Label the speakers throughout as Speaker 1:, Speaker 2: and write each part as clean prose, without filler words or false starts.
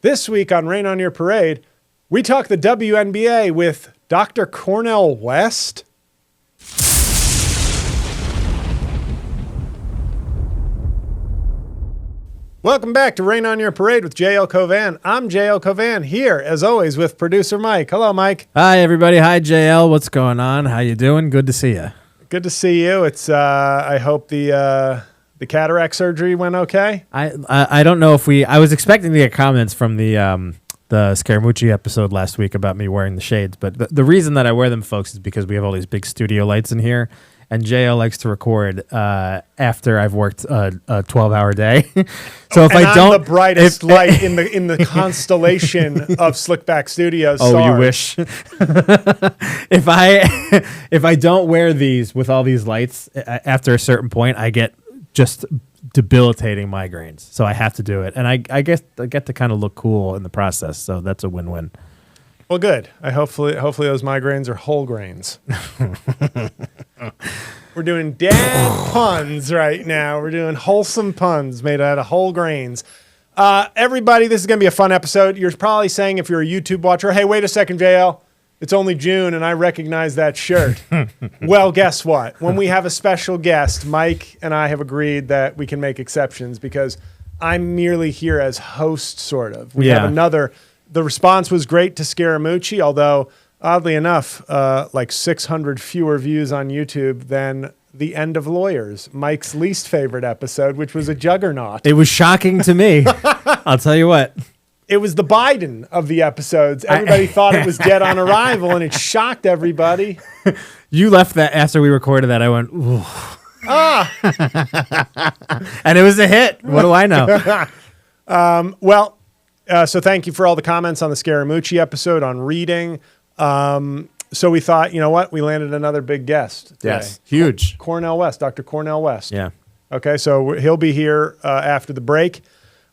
Speaker 1: This week on Rain on Your Parade, we talk the WNBA with Dr. Cornel West. Welcome back to Rain on Your Parade with J-L Cauvin. I'm J-L Cauvin here, as always, with producer Mike. Hello, Mike.
Speaker 2: Hi, everybody. Hi, JL. What's going on? How you doing? Good to see you.
Speaker 1: Good to see you. It's I hope the cataract surgery went okay.
Speaker 2: I don't know if I was expecting to get comments from the Scaramucci episode last week about me wearing the shades, but the reason that I wear them, folks, is because we have all these big studio lights in here, and JL likes to record after I've worked a 12-hour day. So if I'm the
Speaker 1: brightest light in the constellation of Slickback Studios.
Speaker 2: Oh,
Speaker 1: stars.
Speaker 2: you wish. If I don't wear these with all these lights after a certain point, I get just debilitating migraines. So I have to do it, and I guess I get to kind of look cool in the process. So that's a win-win.
Speaker 1: Well, good. Hopefully those migraines are whole grains. We're doing dad puns right now. We're doing wholesome puns made out of whole grains. Everybody, this is going to be a fun episode. You're probably saying, if you're a YouTube watcher, hey, wait a second, JL. It's only June, and I recognize that shirt. Well, guess what? When we have a special guest, Mike and I have agreed that we can make exceptions because I'm merely here as host, sort of. We have another. The response was great to Scaramucci, although, oddly enough, like 600 fewer views on YouTube than The End of Lawyers, Mike's least favorite episode, which was a juggernaut.
Speaker 2: It was shocking to me. I'll tell you what.
Speaker 1: It was the Biden of the episodes. Everybody thought it was dead on arrival, and it shocked everybody.
Speaker 2: You left that after we recorded that. I went, ooh. And it was a hit. What do I know?
Speaker 1: So thank you for all the comments on the Scaramucci episode on reading. So we thought, you know what? We landed another big guest today.
Speaker 2: Yes, huge.
Speaker 1: Cornel West, Dr. Cornel West.
Speaker 2: Yeah.
Speaker 1: Okay, so he'll be here after the break.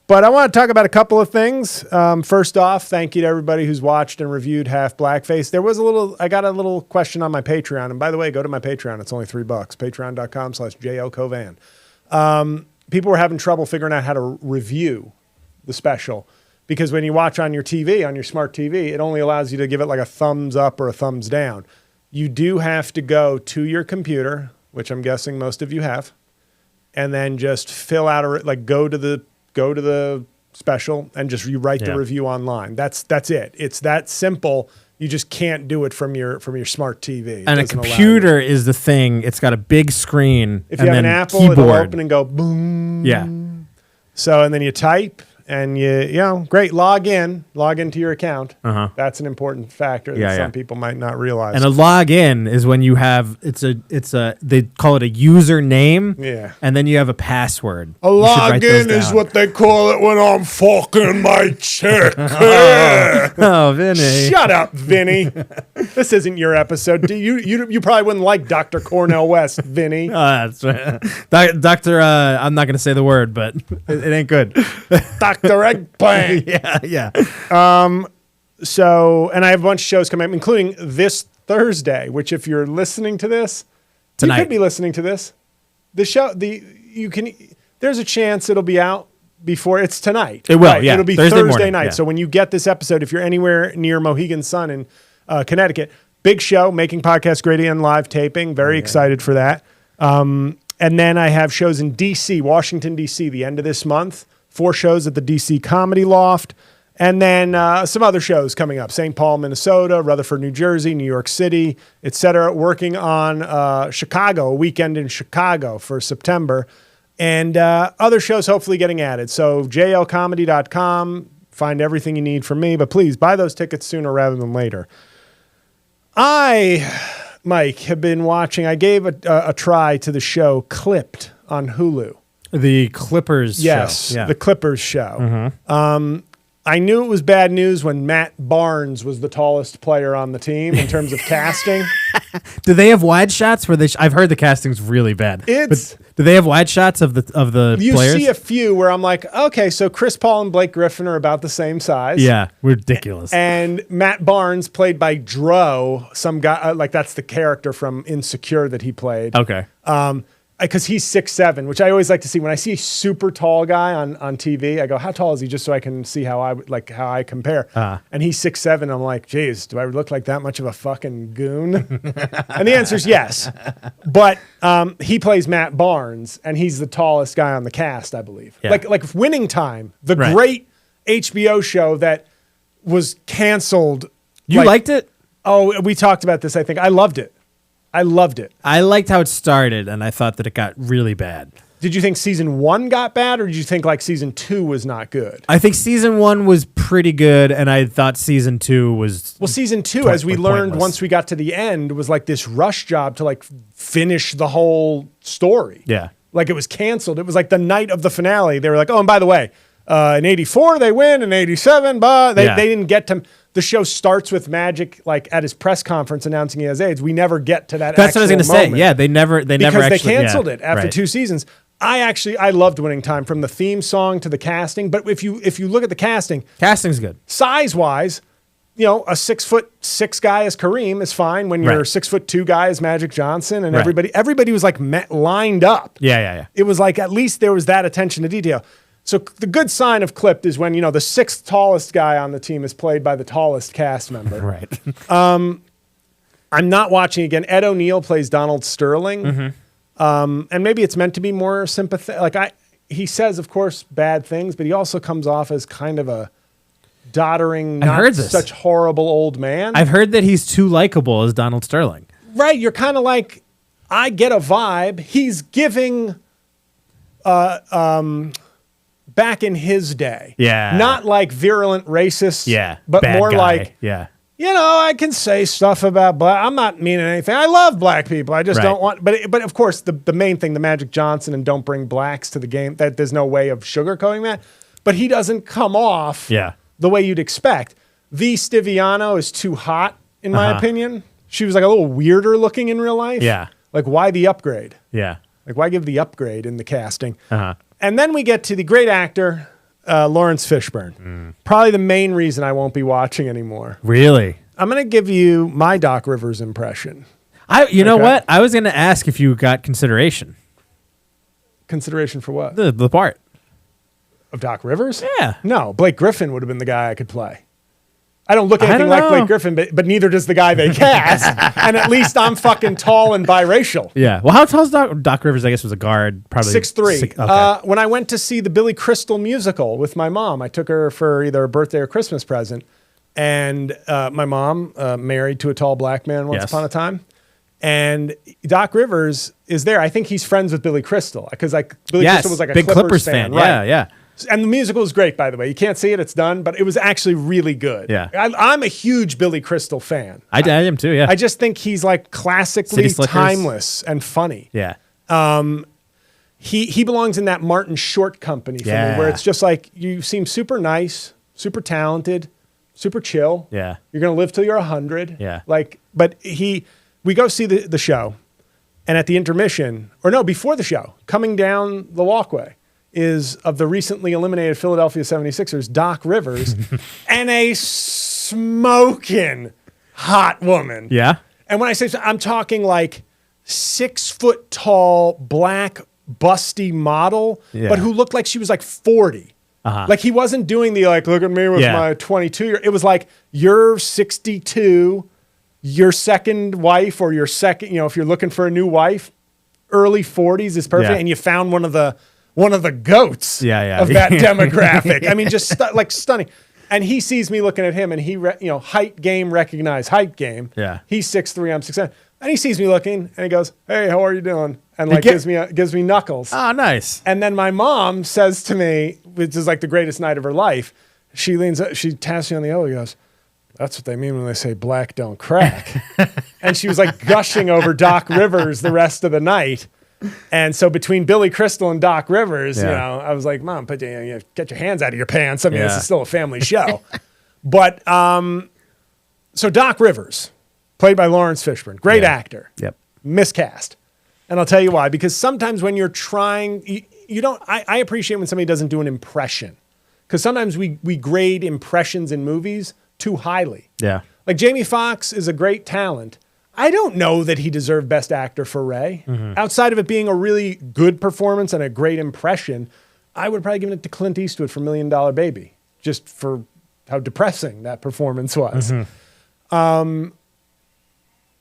Speaker 1: But I want to talk about a couple of things. First off, thank you to everybody who's watched and reviewed Half Blackface. I got a little question on my Patreon. And by the way, go to my Patreon. It's only $3. Patreon.com/JLCauvin. People were having trouble figuring out how to review the special. Because when you watch on your TV, on your smart TV, it only allows you to give it like a thumbs up or a thumbs down. You do have to go to your computer, which I'm guessing most of you have, and then just fill out go to the special and just rewrite the review online. That's it. It's that simple. You just can't do it from your smart TV.
Speaker 2: And a computer is the thing. It's got a big screen.
Speaker 1: If you have an Apple, it'll open and go boom.
Speaker 2: Yeah.
Speaker 1: So and then you type. And great. Log into your account. That's an important factor that some people might not realize.
Speaker 2: And a login is when you have they call it a username.
Speaker 1: Yeah.
Speaker 2: And then you have a password.
Speaker 1: A login is what they call it when I'm fucking my chick.
Speaker 2: Oh, Vinny.
Speaker 1: Shut up, Vinny. This isn't your episode. You probably wouldn't like Dr. Cornel West, Vinny.
Speaker 2: That's right. Doctor, I'm not going to say the word, but it ain't good.
Speaker 1: Dr. Eggplant.
Speaker 2: Yeah.
Speaker 1: So, and I have a bunch of shows coming up, including this Thursday, which if you're listening to this,
Speaker 2: tonight.
Speaker 1: You could be listening to this. The show, there's a chance it'll be out before it's tonight.
Speaker 2: It will,
Speaker 1: right?
Speaker 2: yeah.
Speaker 1: It'll be
Speaker 2: Thursday
Speaker 1: Thursday night.
Speaker 2: Yeah.
Speaker 1: So when you get this episode, if you're anywhere near Mohegan Sun in Connecticut, big show, Making Podcast Great Again live taping. Very excited for that. And then I have shows in D.C., Washington, D.C., the end of this month. 4 shows at the D.C. Comedy Loft. And then some other shows coming up. St. Paul, Minnesota, Rutherford, New Jersey, New York City, etc. Working on Chicago, a weekend in Chicago for September. And other shows hopefully getting added. So jlcomedy.com, find everything you need from me. But please, buy those tickets sooner rather than later. Mike, have been watching. I gave a try to the show Clipped on Hulu.
Speaker 2: The Clippers show.
Speaker 1: Yes, the Clippers show. I knew it was bad news when Matt Barnes was the tallest player on the team in terms of casting.
Speaker 2: Do they have wide shots? I've heard the casting's really bad. Do they have wide shots of the players?
Speaker 1: You see a few where I'm like, okay, so Chris Paul and Blake Griffin are about the same size.
Speaker 2: Yeah, ridiculous.
Speaker 1: And Matt Barnes, played by Dro, some guy, like that's the character from Insecure that he played.
Speaker 2: Okay.
Speaker 1: because he's 6'7", which I always like to see. When I see a super tall guy on TV, I go, how tall is he? Just so I can see how I compare. And he's 6'7". I'm like, geez, do I look like that much of a fucking goon? And the answer is yes. But he plays Matt Barnes, and he's the tallest guy on the cast, I believe.
Speaker 2: Yeah.
Speaker 1: Like Winning Time, the great HBO show that was canceled.
Speaker 2: You liked it?
Speaker 1: Oh, we talked about this, I think. I loved it. I liked how it started, and I thought that it got really bad. Did you think season 1 got bad, or did you think like season 2 was not good?
Speaker 2: I think season 1 was pretty good, and I thought season 2 was...
Speaker 1: Well, season 2, as we learned once we got to the end, was like this rush job to like finish the whole story.
Speaker 2: Yeah.
Speaker 1: Like it was canceled. It was like the night of the finale. They were like, oh, and by the way, in 84 they win, in 87, but they didn't get to... The show starts with Magic like at his press conference announcing he has AIDS. We never get to that.
Speaker 2: That's what I was going to say. Yeah, they never
Speaker 1: because they canceled it after 2 seasons. I loved Winning Time, from the theme song to the casting. But if you look at the
Speaker 2: casting's good.
Speaker 1: Size wise, a 6'6" guy as Kareem is fine when you're a 6'2" guy as Magic Johnson, and everybody was like lined up.
Speaker 2: Yeah.
Speaker 1: It was like at least there was that attention to detail. So the good sign of Clipped is when, the 6th tallest guy on the team is played by the tallest cast member.
Speaker 2: Right.
Speaker 1: I'm not watching again. Ed O'Neill plays Donald Sterling. Mm-hmm. And maybe it's meant to be more sympathetic. He says, of course, bad things, but he also comes off as kind of a doddering, not such horrible old man.
Speaker 2: I've heard that he's too likable as Donald Sterling.
Speaker 1: Right. You're kind of like, I get a vibe. He's giving... back in his day.
Speaker 2: Yeah.
Speaker 1: Not like virulent racist.
Speaker 2: Yeah.
Speaker 1: But more
Speaker 2: guy.
Speaker 1: like, I can say stuff about black. I'm not meaning anything. I love black people. I just don't want, but of course the main thing, the Magic Johnson and don't bring blacks to the game, that there's no way of sugarcoating that. But he doesn't come off the way you'd expect. V. Stiviano is too hot, in my opinion. She was like a little weirder looking in real life.
Speaker 2: Yeah.
Speaker 1: Like, why the upgrade?
Speaker 2: Yeah.
Speaker 1: Like, why give the upgrade in the casting? And then we get to the great actor, Lawrence Fishburne. Probably the main reason I won't be watching anymore.
Speaker 2: Really?
Speaker 1: I'm going to give you my Doc Rivers impression.
Speaker 2: You know what? I was going to ask if you got consideration.
Speaker 1: Consideration for what?
Speaker 2: The part.
Speaker 1: Of Doc Rivers?
Speaker 2: Yeah.
Speaker 1: No, Blake Griffin would have been the guy I could play. I don't look anything like Blake Griffin, but neither does the guy they cast. And at least I'm fucking tall and biracial.
Speaker 2: Yeah. Well, how tall is Doc Rivers? I guess was a guard, probably
Speaker 1: 6'3". Okay. When I went to see the Billy Crystal musical with my mom, I took her for either a birthday or Christmas present. And my mom married to a tall black man once upon a time. And Doc Rivers is there. I think he's friends with Billy Crystal because Billy Crystal was like a
Speaker 2: big Clippers fan.
Speaker 1: Right?
Speaker 2: Yeah.
Speaker 1: And the musical is great, by the way. You can't see it; it's done, but it was actually really good.
Speaker 2: Yeah,
Speaker 1: I'm a huge Billy Crystal fan.
Speaker 2: I am too. Yeah,
Speaker 1: I just think he's like classically timeless and funny.
Speaker 2: Yeah.
Speaker 1: He belongs in that Martin Short company for me, where it's just like you seem super nice, super talented, super chill.
Speaker 2: Yeah,
Speaker 1: you're gonna live till you're 100.
Speaker 2: Yeah,
Speaker 1: but we go see the show, and at the intermission, or no, before the show, coming down the walkway is of the recently eliminated Philadelphia 76ers, Doc Rivers, and a smoking hot woman.
Speaker 2: Yeah.
Speaker 1: And when I say so, I'm talking like 6 foot tall, black, busty model, but who looked like she was like 40. Like he wasn't doing the like, look at me with my 22-year. It was like, you're 62, your second wife or your second, if you're looking for a new wife, early 40s is perfect. And you found one of the goats of that demographic. I mean, just stunning. And he sees me looking at him, and he, height game, recognize height game.
Speaker 2: Yeah.
Speaker 1: He's 6'3", I'm 6'7". And he sees me looking, and he goes, "Hey, how are you doing?" And like gives me knuckles.
Speaker 2: Oh, nice.
Speaker 1: And then my mom says to me, which is like the greatest night of her life, she leans up, she taps me on the elbow, and goes, "That's what they mean when they say black don't crack." And she was like gushing over Doc Rivers the rest of the night. And so between Billy Crystal and Doc Rivers, I was like, "Mom, get your hands out of your pants." I mean, this is still a family show. But so Doc Rivers, played by Lawrence Fishburne, great actor.
Speaker 2: Yep.
Speaker 1: Miscast. And I'll tell you why. Because sometimes when you're trying, you don't. I appreciate when somebody doesn't do an impression. Because sometimes we grade impressions in movies too highly.
Speaker 2: Yeah.
Speaker 1: Like Jamie Foxx is a great talent. I don't know that he deserved Best Actor for Ray. Outside of it being a really good performance and a great impression, I would probably give it to Clint Eastwood for $1 Million Baby, just for how depressing that performance was.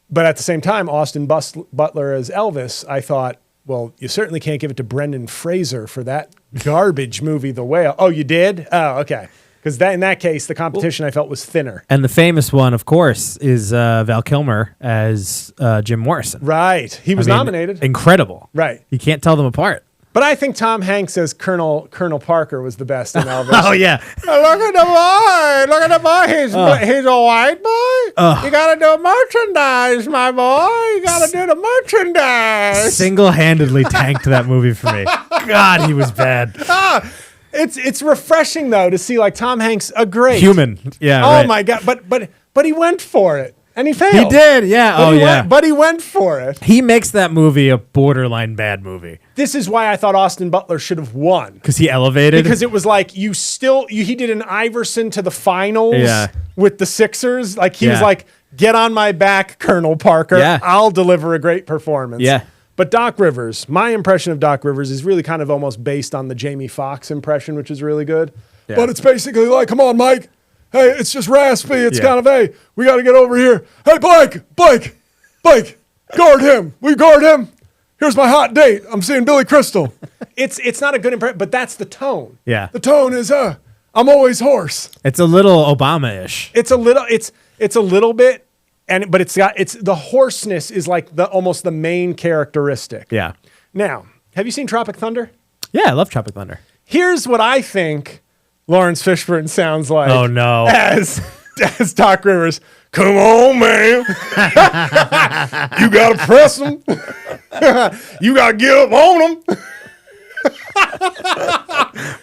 Speaker 1: But at the same time, Austin Butler as Elvis, I thought, well, you certainly can't give it to Brendan Fraser for that garbage movie, The Whale. Oh, you did? Oh, okay. Because in that case, the competition I felt was thinner.
Speaker 2: And the famous one, of course, is Val Kilmer as Jim Morrison.
Speaker 1: Right. He was nominated.
Speaker 2: Incredible.
Speaker 1: Right.
Speaker 2: You can't tell them apart.
Speaker 1: But I think Tom Hanks as Colonel Parker was the best in Elvis.
Speaker 2: Oh, yeah.
Speaker 1: Look at the boy. Look at the boy. He's a white boy. You got to do merchandise, my boy. You got to do the merchandise.
Speaker 2: Single-handedly tanked that movie for me. God, he was bad.
Speaker 1: It's refreshing, though, to see, like, Tom Hanks, a great.
Speaker 2: Human. Yeah,
Speaker 1: Oh, my God. But he went for it. And he failed.
Speaker 2: He did, yeah.
Speaker 1: But he went for it.
Speaker 2: He makes that movie a borderline bad movie.
Speaker 1: This is why I thought Austin Butler should have won.
Speaker 2: Because he elevated?
Speaker 1: Because it was like, he did an Iverson to the finals with the Sixers. Like, he was like, get on my back, Colonel Parker.
Speaker 2: Yeah.
Speaker 1: I'll deliver a great performance.
Speaker 2: Yeah.
Speaker 1: But Doc Rivers, my impression of Doc Rivers is really kind of almost based on the Jamie Foxx impression, which is really good.
Speaker 2: Yeah.
Speaker 1: But it's basically like, come on, Mike. Hey, it's just raspy. It's kind of, hey, we got to get over here. Hey, Blake, guard him. We guard him. Here's my hot date. I'm seeing Billy Crystal. It's not a good impression, but that's the tone.
Speaker 2: Yeah.
Speaker 1: The tone is, I'm always hoarse.
Speaker 2: It's a little Obama-ish.
Speaker 1: It's a little bit, but it's the hoarseness is like almost the main characteristic.
Speaker 2: Yeah.
Speaker 1: Now, have you seen Tropic Thunder?
Speaker 2: Yeah, I love Tropic Thunder.
Speaker 1: Here's what I think Lawrence Fishburne sounds like.
Speaker 2: Oh, no.
Speaker 1: As Doc Rivers. Come on, man. You got to press them. You got to get up on them.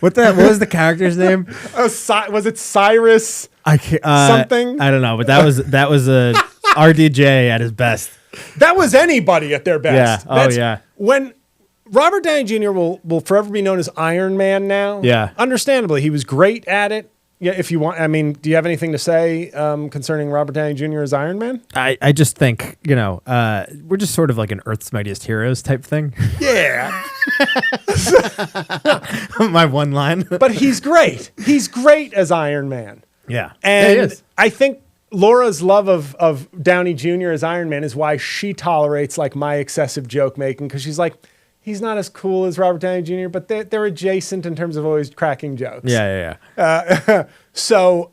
Speaker 2: What was the character's name?
Speaker 1: Was it Cyrus?
Speaker 2: I can't,
Speaker 1: something?
Speaker 2: I don't know, but that was a RDJ at his best.
Speaker 1: That was anybody at their best.
Speaker 2: Yeah.
Speaker 1: When Robert Downey Jr. will forever be known as Iron Man now.
Speaker 2: Yeah.
Speaker 1: Understandably, he was great at it. Yeah, if you want, I mean, do you have anything to say concerning Robert Downey Jr. as Iron Man?
Speaker 2: I just think, we're just sort of like an Earth's Mightiest Heroes type thing.
Speaker 1: Yeah.
Speaker 2: My one line.
Speaker 1: But he's great. He's great as Iron Man.
Speaker 2: Yeah.
Speaker 1: And
Speaker 2: he is.
Speaker 1: I think Laura's love of Downey Jr. as Iron Man is why she tolerates like my excessive joke making, because she's like, he's not as cool as Robert Downey Jr., but they're adjacent in terms of always cracking jokes.
Speaker 2: Yeah.
Speaker 1: So,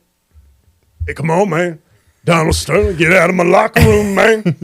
Speaker 1: hey, come on, man. Donald Sterling, get out of my locker room, man.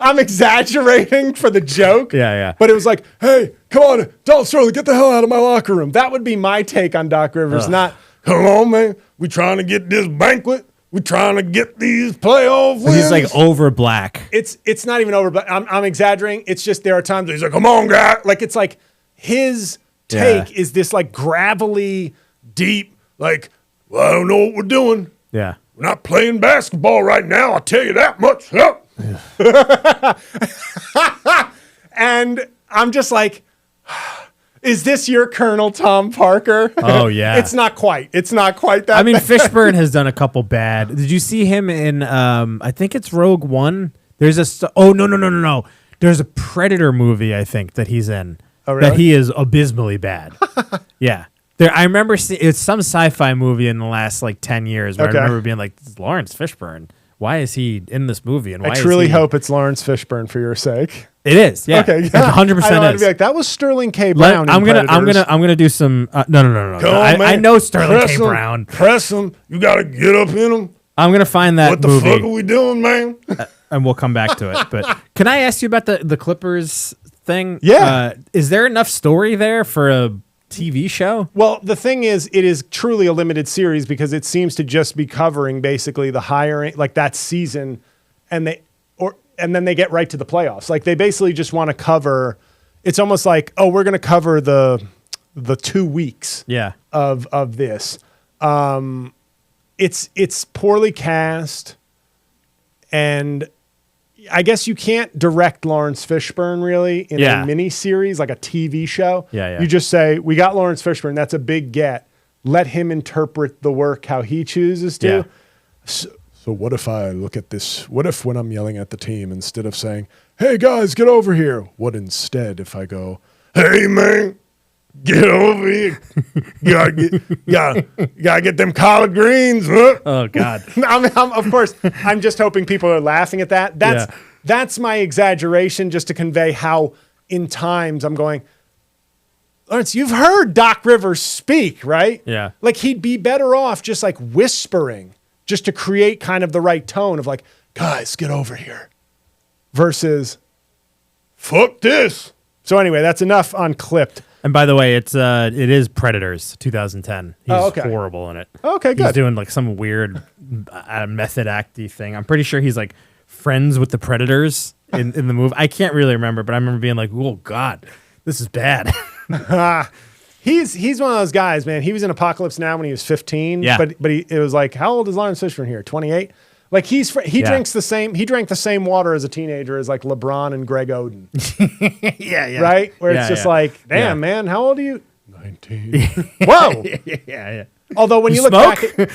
Speaker 1: I'm exaggerating for the joke.
Speaker 2: Yeah.
Speaker 1: But it was like, hey, come on, Donald Sterling, get the hell out of my locker room. That would be my take on Doc Rivers, not, come on, man. We trying to get this banquet. We trying to get these playoff wins.
Speaker 2: He's like over black.
Speaker 1: It's not even over black. I'm exaggerating. It's just there are times he's like, come on, guy. Like, it's like his take is this like gravelly, deep, like, well, I don't know what we're doing.
Speaker 2: Yeah.
Speaker 1: We're not playing basketball right now, I'll tell you that much. And I'm just like, is this your Colonel Tom Parker?
Speaker 2: Oh, yeah.
Speaker 1: It's not quite that.
Speaker 2: I mean, Fishburne has done a couple bad. Did you see him in, I think it's Rogue One? There's no. There's a Predator movie, I think, that he's in.
Speaker 1: Oh, really?
Speaker 2: That he is abysmally bad. Yeah. I remember it's some sci-fi movie in the last like 10 years where I remember being like, this is Lawrence Fishburne. Why is he in this movie? And why
Speaker 1: I truly hope it's Lawrence Fishburne for your sake.
Speaker 2: It is, yeah.
Speaker 1: Okay, yeah.
Speaker 2: 100%
Speaker 1: I
Speaker 2: is.
Speaker 1: Be like, that was Sterling K. Brown.
Speaker 2: I'm gonna do some. No.
Speaker 1: Come on,
Speaker 2: I know Sterling K. Brown.
Speaker 1: Press him. You gotta get up in him.
Speaker 2: I'm gonna find that movie.
Speaker 1: What the fuck are we doing, man?
Speaker 2: And we'll come back to it. But can I ask you about the Clippers thing?
Speaker 1: Yeah.
Speaker 2: Is there enough story there for a TV show?
Speaker 1: Well, the thing is, it is truly a limited series because it seems to just be covering basically the hiring, like that season, and then they get right to the playoffs. Like they basically just want to cover. It's almost like, oh, we're going to cover the 2 weeks.
Speaker 2: Yeah.
Speaker 1: Of this. It's poorly cast, and I guess you can't direct Lawrence Fishburne really in a mini series like a TV show.
Speaker 2: Yeah.
Speaker 1: You just say, we got Lawrence Fishburne. That's a big get. Let him interpret the work how he chooses to.
Speaker 2: Yeah.
Speaker 1: So what if I look at this? What if when I'm yelling at the team, instead of saying, hey, guys, get over here, what instead if I go, hey, man, get over here. You gotta get them collard greens. Huh?
Speaker 2: Oh, God.
Speaker 1: Of course, I'm just hoping people are laughing at that. That's my exaggeration, just to convey how in times I'm going, Lawrence, you've heard Doc Rivers speak, right?
Speaker 2: Yeah.
Speaker 1: Like he'd be better off just like whispering, just to create kind of the right tone of like, guys, get over here. Versus, fuck this. So anyway, that's enough on Clipped.
Speaker 2: And by the way, it is Predators 2010. He's horrible in it.
Speaker 1: Okay, good.
Speaker 2: He's doing like some weird method acty thing. I'm pretty sure he's like friends with the Predators in the movie. I can't really remember, but I remember being like, oh God, this is bad.
Speaker 1: He's one of those guys, man. He was in Apocalypse Now when he was 15.
Speaker 2: Yeah.
Speaker 1: But it was like, how old is Lawrence Fishburne here? 28. Like he drinks the same. He drank the same water as a teenager as like LeBron and Greg Oden.
Speaker 2: Yeah.
Speaker 1: Right. Where it's just like, damn, man, how old are you? 19. Whoa.
Speaker 2: Yeah.
Speaker 1: Although when you look
Speaker 2: Smoke?
Speaker 1: back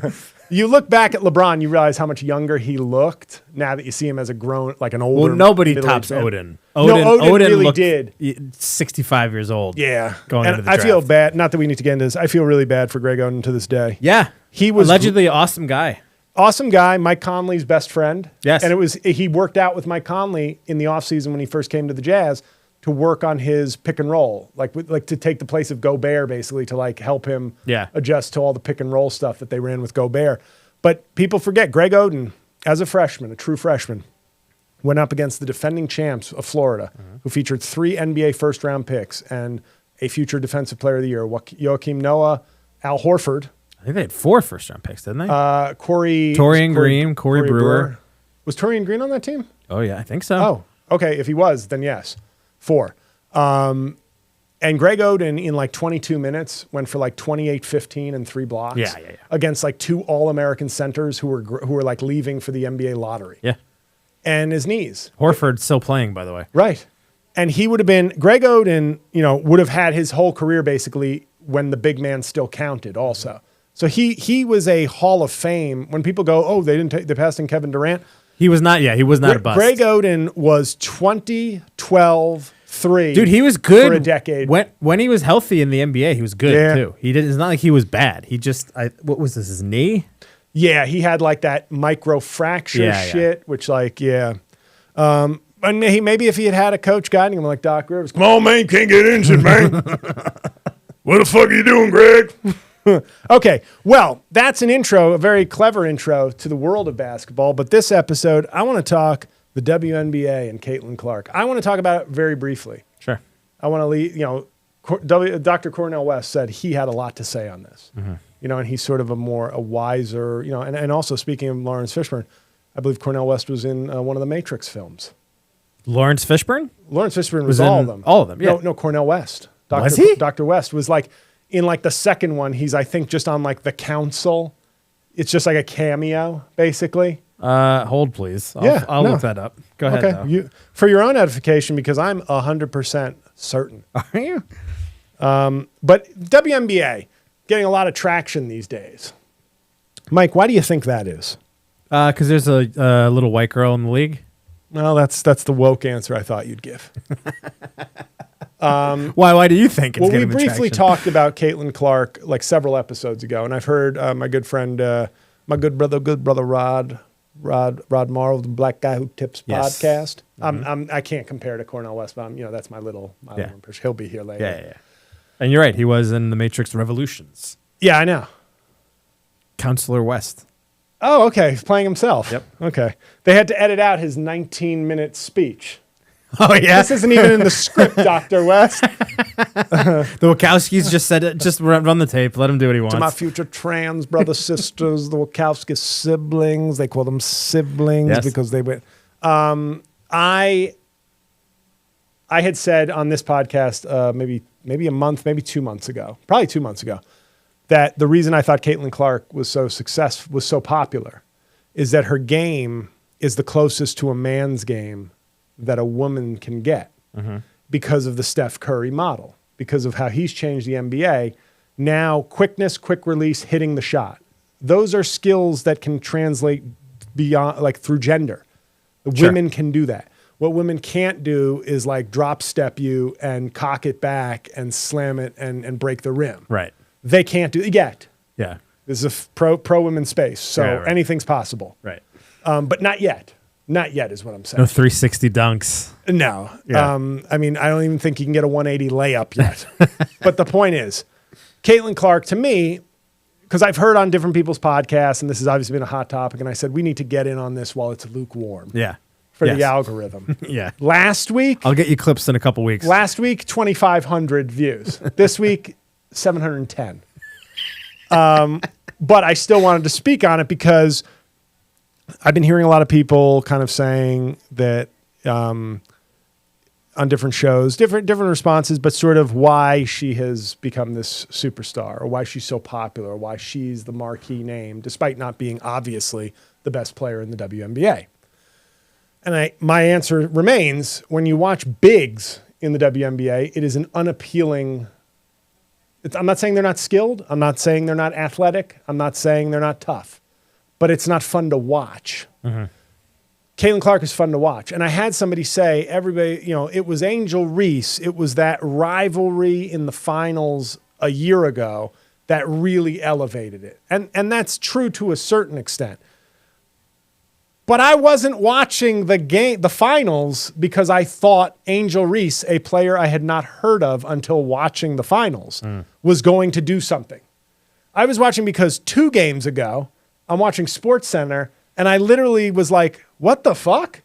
Speaker 1: at you look back at LeBron, you realize how much younger he looked now that you see him as a grown, like an older.
Speaker 2: Well, nobody
Speaker 1: middle-aged
Speaker 2: tops
Speaker 1: man.
Speaker 2: Odin.
Speaker 1: Odin really
Speaker 2: looked
Speaker 1: did.
Speaker 2: 65 years old.
Speaker 1: Yeah.
Speaker 2: Going
Speaker 1: and
Speaker 2: into the
Speaker 1: I
Speaker 2: draft.
Speaker 1: feel bad. Not that we need to get into this. I feel really bad for Greg Oden to this day.
Speaker 2: Yeah.
Speaker 1: He was
Speaker 2: allegedly an awesome guy.
Speaker 1: Awesome guy, Mike Conley's best friend.
Speaker 2: Yes.
Speaker 1: And he worked out with Mike Conley in the offseason when he first came to the Jazz to work on his pick and roll, like to take the place of Gobert, basically, to like help him adjust to all the pick and roll stuff that they ran with Gobert. But people forget, Greg Oden, as a freshman, a true freshman, went up against the defending champs of Florida, who featured 3 NBA first-round picks and a future Defensive Player of the Year, Joakim Noah, Al Horford.
Speaker 2: I think they had 4 first-round picks, didn't they?
Speaker 1: Torian
Speaker 2: Green, Corey Brewer.
Speaker 1: Was Torian Green on that team?
Speaker 2: Oh, yeah, I think so.
Speaker 1: Oh, okay. If he was, then yes. 4. And Greg Oden, in like 22 minutes, went for like 28, 15, and 3 blocks.
Speaker 2: Yeah.
Speaker 1: Against like 2 All-American centers who were like leaving for the NBA lottery.
Speaker 2: Yeah.
Speaker 1: And his knees.
Speaker 2: Horford's still playing, by the way.
Speaker 1: Right. And he would have been, Greg Oden, would have had his whole career basically when the big man still counted also. So he was a Hall of Fame. When people go, oh, they passed in Kevin Durant.
Speaker 2: He was not a bust.
Speaker 1: Greg Oden was 20, 12, 3.
Speaker 2: Dude, he was good
Speaker 1: for a decade.
Speaker 2: When he was healthy in the NBA, he was good too. It's not like he was bad. He just, what was this, his knee?
Speaker 1: Yeah, he had like that microfracture shit, which and maybe if he had a coach guiding him like Doc Rivers, come on, man, you can't get injured, man. What the fuck are you doing, Greg? Okay, well, that's an intro, a very clever intro to the world of basketball. But this episode, I want to talk the WNBA and Caitlin Clark. I want to talk about it very briefly.
Speaker 2: Sure.
Speaker 1: I want to leave, Dr. Cornel West said he had a lot to say on this. And he's sort of a wiser, and also speaking of Lawrence Fishburne, I believe Cornel West was in one of the Matrix films.
Speaker 2: Lawrence Fishburne?
Speaker 1: Lawrence Fishburne was all of them.
Speaker 2: All of them, yeah.
Speaker 1: No, Cornel West.
Speaker 2: Was he?
Speaker 1: Dr. West was like, in like the second one, he's, I think, just on like the council. It's just like a cameo, basically.
Speaker 2: Hold, please. I'll look that up. Go ahead, though.
Speaker 1: For your own edification, because I'm 100% certain.
Speaker 2: Are you?
Speaker 1: But WNBA, getting a lot of traction these days. Mike, why do you think that is?
Speaker 2: Because there's a little white girl in the league.
Speaker 1: Well, that's the woke answer I thought you'd give.
Speaker 2: Why do you think it's
Speaker 1: we
Speaker 2: getting the
Speaker 1: briefly
Speaker 2: traction?
Speaker 1: talked about Caitlin Clark like several episodes ago, and I've heard my good friend, my good brother Rod Morrow, the Black Guy Who Tips podcast. I can't compare to Cornel West, but that's my little impression. He'll be here later.
Speaker 2: Yeah. And you're right. He was in the Matrix Revolutions.
Speaker 1: Yeah, I know.
Speaker 2: Counselor West.
Speaker 1: Oh, okay. He's playing himself.
Speaker 2: Yep.
Speaker 1: Okay. They had to edit out his 19-minute speech.
Speaker 2: Oh, yeah?
Speaker 1: This isn't even in the script, Dr. West.
Speaker 2: The Wachowskis just said it. Just run the tape. Let him do what he wants.
Speaker 1: To my future trans brothers, sisters, the Wachowski siblings. They call them siblings because they went. I had said on this podcast maybe a month, maybe 2 months ago, probably 2 months ago, that the reason I thought Caitlin Clark was so popular, is that her game is the closest to a man's game that a woman can get because of the Steph Curry model, because of how he's changed the NBA. Now, quickness, quick release, hitting the shot. those are skills that can translate beyond, like through gender.
Speaker 2: Sure.
Speaker 1: Women can do that. What women can't do is like drop step you and cock it back and slam it and break the rim.
Speaker 2: Right.
Speaker 1: They can't do it yet.
Speaker 2: Yeah.
Speaker 1: This is a pro women space, so
Speaker 2: Yeah, right.
Speaker 1: anything's possible.
Speaker 2: Right.
Speaker 1: But not yet. Not yet is what I'm saying.
Speaker 2: No 360 dunks.
Speaker 1: No.
Speaker 2: Yeah.
Speaker 1: I mean, I don't even think you can get a 180 layup yet. But the point is, Caitlin Clark, to me, because I've heard on different people's podcasts, and this has obviously been a hot topic, and I said, we need to get in on this while it's lukewarm
Speaker 2: Yeah.
Speaker 1: for
Speaker 2: Yes.
Speaker 1: the algorithm.
Speaker 2: Yeah.
Speaker 1: Last week,
Speaker 2: I'll get you clips in a couple weeks.
Speaker 1: 2,500 views. This week, 710. But I still wanted to speak on it because I've been hearing a lot of people kind of saying that on different shows, different responses, but sort of why she has become this superstar or why she's so popular or why she's the marquee name, despite not being obviously the best player in the WNBA. And my answer remains, when you watch bigs in the WNBA, it is an unappealing. I'm not saying they're not skilled. I'm not saying they're not athletic. I'm not saying they're not tough. But it's not fun to watch. Mm-hmm. Caitlin Clark is fun to watch. And I had somebody say, everybody, it was Angel Reese. It was that rivalry in the finals a year ago that really elevated it. And that's true to a certain extent. But I wasn't watching the finals because I thought Angel Reese, a player I had not heard of until watching the finals, was going to do something. I was watching because 2 games ago, I'm watching SportsCenter, and I literally was like, what the fuck?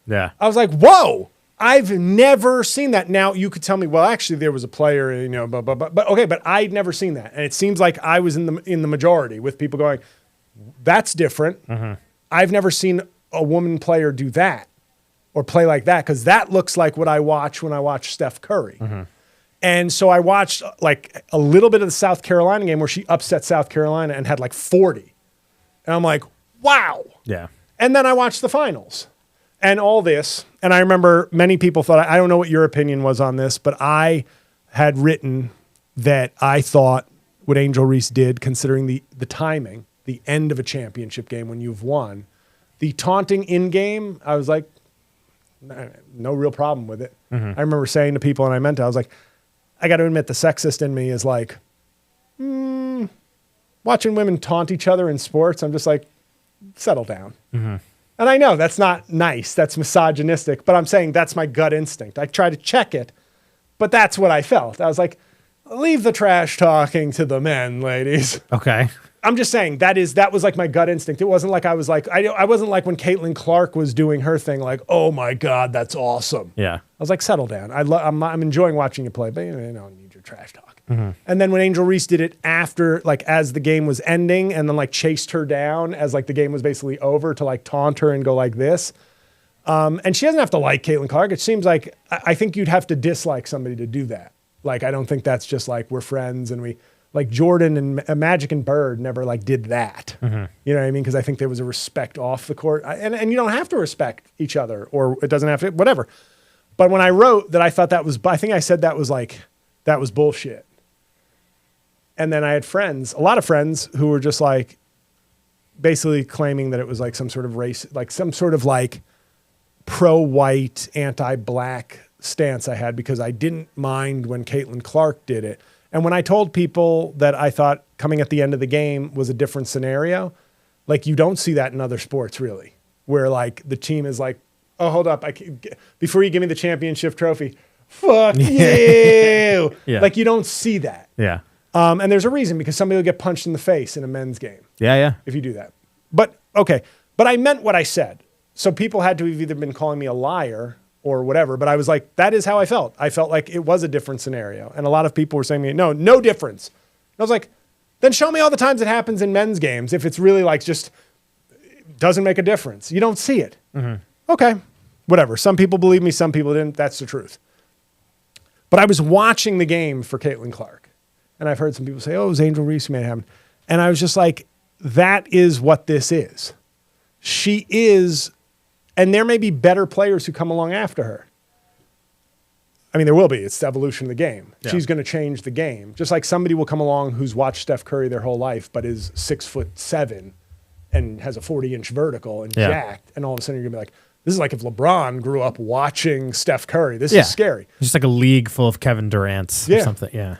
Speaker 2: Yeah.
Speaker 1: I was like, whoa, I've never seen that. Now, you could tell me, well, actually, there was a player, but okay, but I'd never seen that. And it seems like I was in the majority with people going, that's different. Mm-hmm. I've never seen a woman player do that or play like that because that looks like what I watch when I watch Steph Curry. Mm-hmm. And so I watched like a little bit of the South Carolina game where she upset South Carolina and had like 40. And I'm like, wow.
Speaker 2: Yeah.
Speaker 1: And then I watched the finals and all this. And I remember many people thought, I don't know what your opinion was on this, but I had written that I thought what Angel Reese did, considering the timing, the end of a championship game when you've won, the taunting in game, I was like, no real problem with it. Mm-hmm. I remember saying to people, and I meant it, I was like, I got to admit the sexist in me is like, watching women taunt each other in sports, I'm just like, settle down. Mm-hmm. And I know that's not nice. That's misogynistic. But I'm saying that's my gut instinct. I try to check it, but that's what I felt. I was like, leave the trash talking to the men, ladies.
Speaker 2: Okay.
Speaker 1: I'm just saying that was like my gut instinct. It wasn't like I was like, I wasn't like when Caitlin Clark was doing her thing, like, oh my God, that's awesome.
Speaker 2: Yeah.
Speaker 1: I was like, settle down. I'm enjoying watching you play, but you don't need your trash talk. Mm-hmm. And then when Angel Reese did it after, like as the game was ending and then like chased her down as like the game was basically over to like taunt her and go like this. And she doesn't have to like Caitlin Clark. It seems like, I think you'd have to dislike somebody to do that. Like, I don't think that's just like, we're friends and we, like Jordan and Magic and Bird never like did that. Mm-hmm. You know what I mean? Because I think there was a respect off the court. And you don't have to respect each other or it doesn't have to, whatever. But when I wrote that I thought that was, I think I said that was like, that was bullshit. And then I had friends, a lot of friends who were just like basically claiming that it was like some sort of race, like some sort of like pro-white, anti-black stance I had because I didn't mind when Caitlin Clark did it. And when I told people that I thought coming at the end of the game was a different scenario, like you don't see that in other sports really, where like the team is like, oh, hold up, before you give me the championship trophy, fuck you.
Speaker 2: Yeah.
Speaker 1: Like you don't see that.
Speaker 2: Yeah.
Speaker 1: And there's a reason because somebody will get punched in the face in a men's game.
Speaker 2: Yeah, yeah.
Speaker 1: If you do that. But okay, but I meant what I said. So people had to have either been calling me a liar or whatever, but I was like, that is how I felt. I felt like it was a different scenario. And a lot of people were saying to me, no difference. And I was like, then show me all the times it happens in men's games if it's really like just doesn't make a difference. You don't see it. Mm-hmm. Okay, whatever. Some people believe me, some people didn't. That's the truth. But I was watching the game for Caitlin Clark. And I've heard some people say, oh, it was Angel Reese who made it happen. And I was just like, that is what this is. She is. And there may be better players who come along after her. I mean, there will be. It's the evolution of the game.
Speaker 2: Yeah.
Speaker 1: She's going to change the game. Just like somebody will come along who's watched Steph Curry their whole life, but is 6'7" and has a 40-inch vertical and jacked, and all of a sudden you're going to be like, this is like if LeBron grew up watching Steph Curry. This is scary.
Speaker 2: Just like a league full of Kevin Durant's or something. Yeah.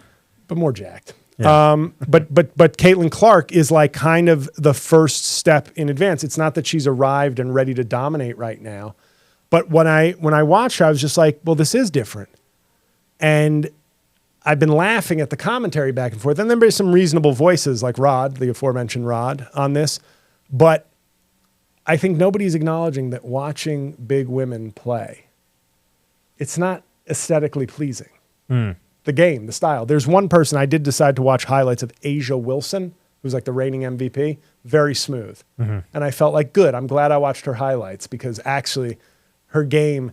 Speaker 1: But more jacked.
Speaker 2: Yeah.
Speaker 1: But Caitlin Clark is like kind of the first step in advance. It's not that she's arrived and ready to dominate right now. But when I watched her, I was just like, well, this is different. And I've been laughing at the commentary back and forth. And then there's some reasonable voices like Rod, the aforementioned Rod, on this. But I think nobody's acknowledging that watching big women play, it's not aesthetically pleasing. The game, the style. There's one person, I did decide to watch highlights of Asia Wilson, who's like the reigning MVP. Very smooth. And I felt like, good, I'm glad I watched her highlights because actually her game,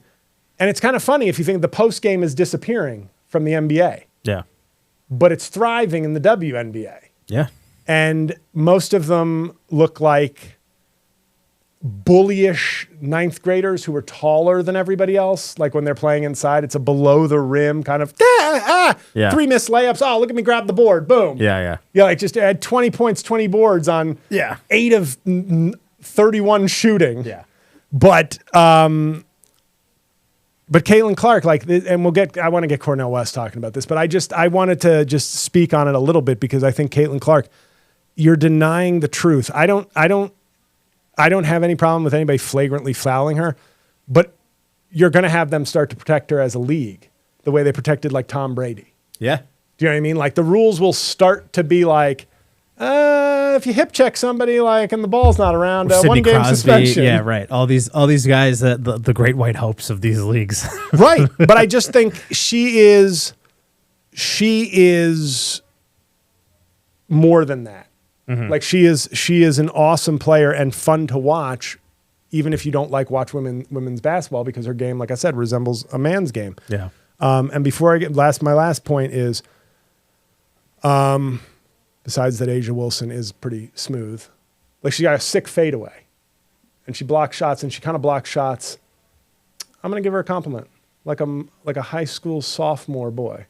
Speaker 1: and it's kind of funny if you think the post game is disappearing from the NBA.
Speaker 2: Yeah.
Speaker 1: But it's thriving in the WNBA.
Speaker 2: Yeah.
Speaker 1: And most of them look like bullyish ninth graders who are taller than everybody else. Like when they're playing inside, it's a below the rim kind of 3 missed layups. Oh, look at me grab the board. Boom.
Speaker 2: Yeah.
Speaker 1: Yeah, like just add 20 points, 20 boards on 8 of 31 shooting.
Speaker 2: Yeah.
Speaker 1: But Caitlin Clark, like, and I want to get Cornel West talking about this, but I wanted to just speak on it a little bit because I think Caitlin Clark, you're denying the truth. I don't have any problem with anybody flagrantly fouling her, but you're going to have them start to protect her as a league the way they protected like Tom Brady.
Speaker 2: Yeah.
Speaker 1: Do you know what I mean? Like the rules will start to be like, if you hip check somebody like and the ball's not around, one game suspension.
Speaker 2: Yeah, right. All these guys, the great white hopes of these leagues.
Speaker 1: Right. But I just think she is more than that. Like she is an awesome player and fun to watch, even if you don't watch women's basketball, because her game, like I said, resembles a man's game.
Speaker 2: Yeah.
Speaker 1: And before I get my last point is, besides that, Asia Wilson is pretty smooth. Like she got a sick fadeaway, and she blocks shots, and she kind of blocks shots. I'm gonna give her a compliment, like a high school sophomore boy.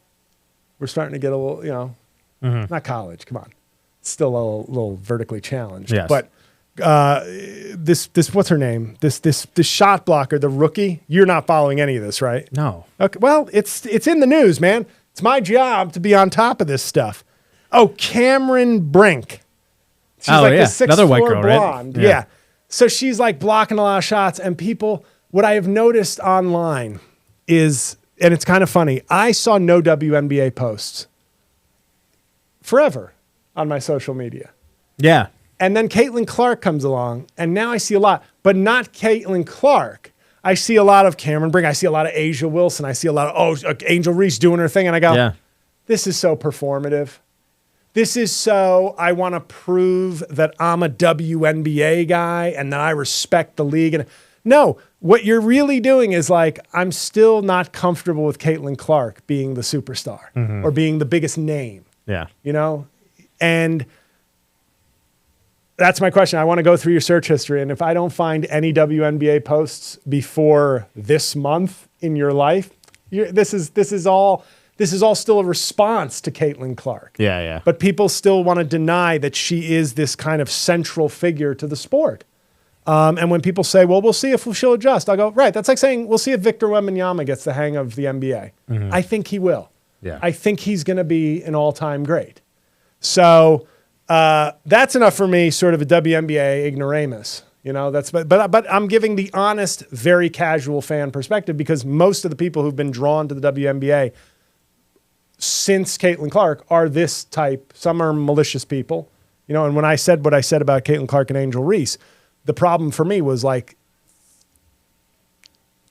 Speaker 1: We're starting to get a little, not college. Come on. Still a little vertically challenged.
Speaker 2: Yes.
Speaker 1: But this what's her name? This shot blocker, the rookie. You're not following any of this, right?
Speaker 2: No.
Speaker 1: Okay. Well, it's in the news, man. It's my job to be on top of this stuff. Oh, Cameron Brink. She's like the sixth
Speaker 2: another white
Speaker 1: floor
Speaker 2: girl,
Speaker 1: blonde.
Speaker 2: right?
Speaker 1: Yeah. So she's like blocking a lot of shots, and people. What I have noticed online is, and it's kind of funny. I saw no WNBA posts forever on my social media.
Speaker 2: Yeah.
Speaker 1: And then Caitlin Clark comes along, and now I see a lot, but not Caitlin Clark. I see a lot of Cameron Brink. I see a lot of Asia Wilson. I see a lot of, Angel Reese doing her thing. And I go, this is so performative. This is so, I want to prove that I'm a WNBA guy and that I respect the league. And no, what you're really doing is like, I'm still not comfortable with Caitlin Clark being the superstar or being the biggest name.
Speaker 2: Yeah.
Speaker 1: And that's my question. I want to go through your search history. And if I don't find any WNBA posts before this month in your life, this is all still a response to Caitlin Clark.
Speaker 2: Yeah.
Speaker 1: But people still want to deny that she is this kind of central figure to the sport. And when people say, well, we'll see if she'll adjust, I go, right. That's like saying, we'll see if Victor Wembanyama gets the hang of the NBA. I think he will.
Speaker 2: Yeah.
Speaker 1: I think he's going to be an all-time great. So that's enough for me, sort of a WNBA ignoramus. But I'm giving the honest, very casual fan perspective because most of the people who've been drawn to the WNBA since Caitlin Clark are this type. Some are malicious people, and when I said what I said about Caitlin Clark and Angel Reese, the problem for me was like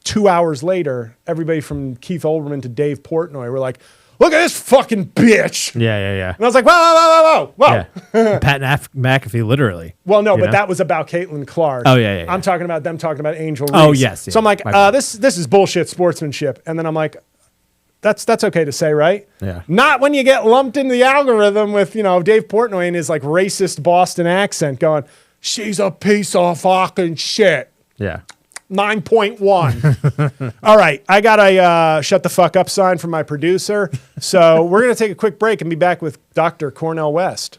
Speaker 1: 2 hours later, everybody from Keith Olbermann to Dave Portnoy were like, look at this fucking bitch.
Speaker 2: Yeah.
Speaker 1: And I was like, whoa.
Speaker 2: Yeah. Pat McAfee, literally.
Speaker 1: Well, no, but that was about Caitlin Clark.
Speaker 2: Oh, yeah.
Speaker 1: I'm talking about them talking about Angel Reese.
Speaker 2: Oh, yes. Yeah.
Speaker 1: So I'm like, this is bullshit sportsmanship. And then I'm like, that's okay to say, right?
Speaker 2: Yeah.
Speaker 1: Not when you get lumped into the algorithm with, Dave Portnoy and his like racist Boston accent going, she's a piece of fucking shit.
Speaker 2: Yeah.
Speaker 1: 9.1. All right. I got a shut the fuck up sign from my producer. So we're going to take a quick break and be back with Dr. Cornel West.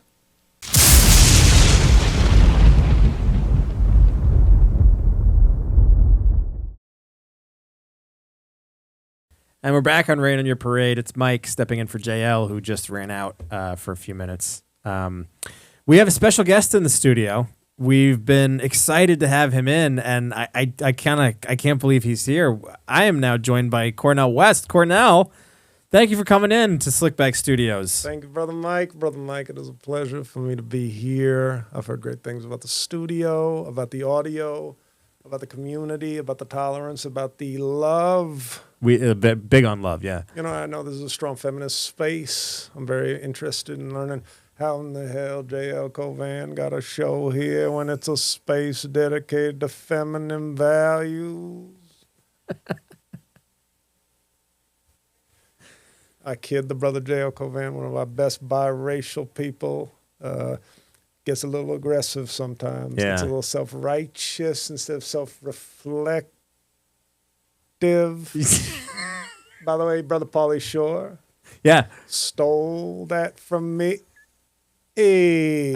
Speaker 2: And we're back on Rain on Your Parade. It's Mike stepping in for JL, who just ran out for a few minutes. We have a special guest in the studio. We've been excited to have him in, and I can't believe he's here. I am now joined by Cornel West. Cornel, thank you for coming in to Slickback Studios.
Speaker 1: Thank you, Brother Mike. Brother Mike, it is a pleasure for me to be here. I've heard great things about the studio, about the audio, about the community, about the tolerance, about the love.
Speaker 2: We big on love, yeah.
Speaker 1: You know, I know this is a strong feminist space. I'm very interested in learning how in the hell J-L Cauvin got a show here when it's a space dedicated to feminine values. I kid the brother J-L Cauvin, one of our best biracial people. Gets a little aggressive sometimes.
Speaker 2: Yeah.
Speaker 1: Gets a little self-righteous instead of self-reflective. By the way, Brother Pauly Shore
Speaker 2: Yeah.
Speaker 1: stole that from me. Hey.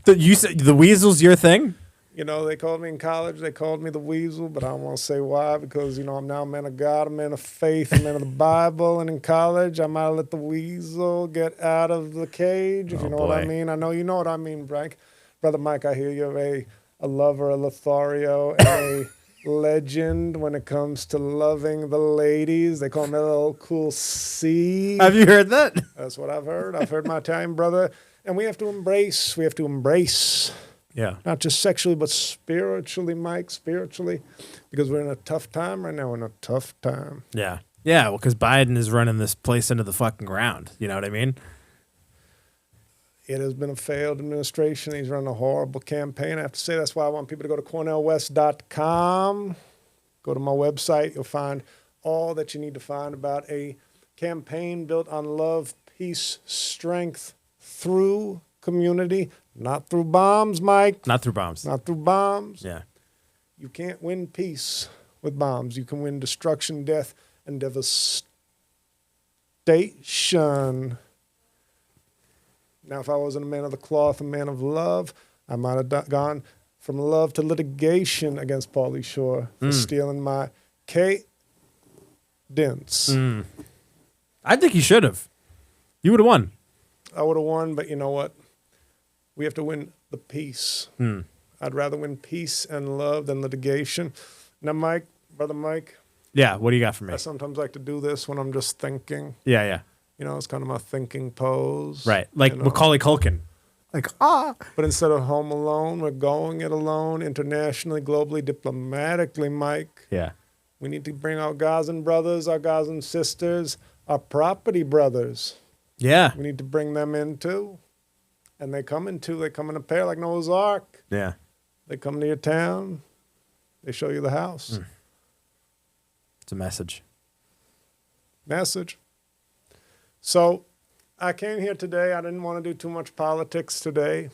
Speaker 2: You said the weasel's your thing?
Speaker 1: You know, they called me in college, they called me the weasel, but I don't want to say why because, you know, I'm now a man of God, a man of faith, a man of the Bible, and in college, I might have let the weasel get out of the cage, if you know what I
Speaker 2: boy.
Speaker 1: mean. I know you know what I mean, Frank. Brother Mike, I hear you're a lover, a Lothario, and a legend when it comes to loving the ladies. They call me a little cool C.
Speaker 2: Have you heard that?
Speaker 1: That's what I've heard. I've heard my Italian brother. And we have to embrace.
Speaker 2: Yeah.
Speaker 1: Not just sexually, but spiritually, Mike, spiritually. Because we're in a tough time right now. We're in a tough time.
Speaker 2: Yeah. Yeah, well, because Biden is running this place into the fucking ground. You know what I mean?
Speaker 1: It has been a failed administration. He's run a horrible campaign. I have to say that's why I want people to go to cornelwest.com. Go to my website. You'll find all that you need to find about a campaign built on love, peace, strength through community, not through bombs, Mike.
Speaker 2: Not through bombs.
Speaker 1: Not through bombs.
Speaker 2: Yeah.
Speaker 1: You can't win peace with bombs. You can win destruction, death, and devastation. Now, if I wasn't a man of the cloth, a man of love, I might have gone from love to litigation against Pauly Shore for stealing my cadence.
Speaker 2: I think you should have. You would have won.
Speaker 1: I would have won, but you know what? We have to win the peace. I'd rather win peace and love than litigation. Now, Mike, Brother Mike,
Speaker 2: Yeah, what do you got for me?
Speaker 1: I sometimes like to do this when I'm just thinking.
Speaker 2: Yeah, yeah.
Speaker 1: You know, it's kind of my thinking pose.
Speaker 2: Right. Like
Speaker 1: you know.
Speaker 2: Macaulay Culkin. Like,
Speaker 1: But instead of home alone, we're going it alone, internationally, globally, diplomatically, Mike.
Speaker 2: Yeah.
Speaker 1: We need to bring our Gazan brothers, our Gazan sisters, our property brothers.
Speaker 2: Yeah.
Speaker 1: We need to bring them in too. And they come in a pair like Noah's Ark.
Speaker 2: Yeah.
Speaker 1: They come to your town. They show you the house.
Speaker 2: It's a message.
Speaker 1: Message. So I came here today. I didn't want to do too much politics today.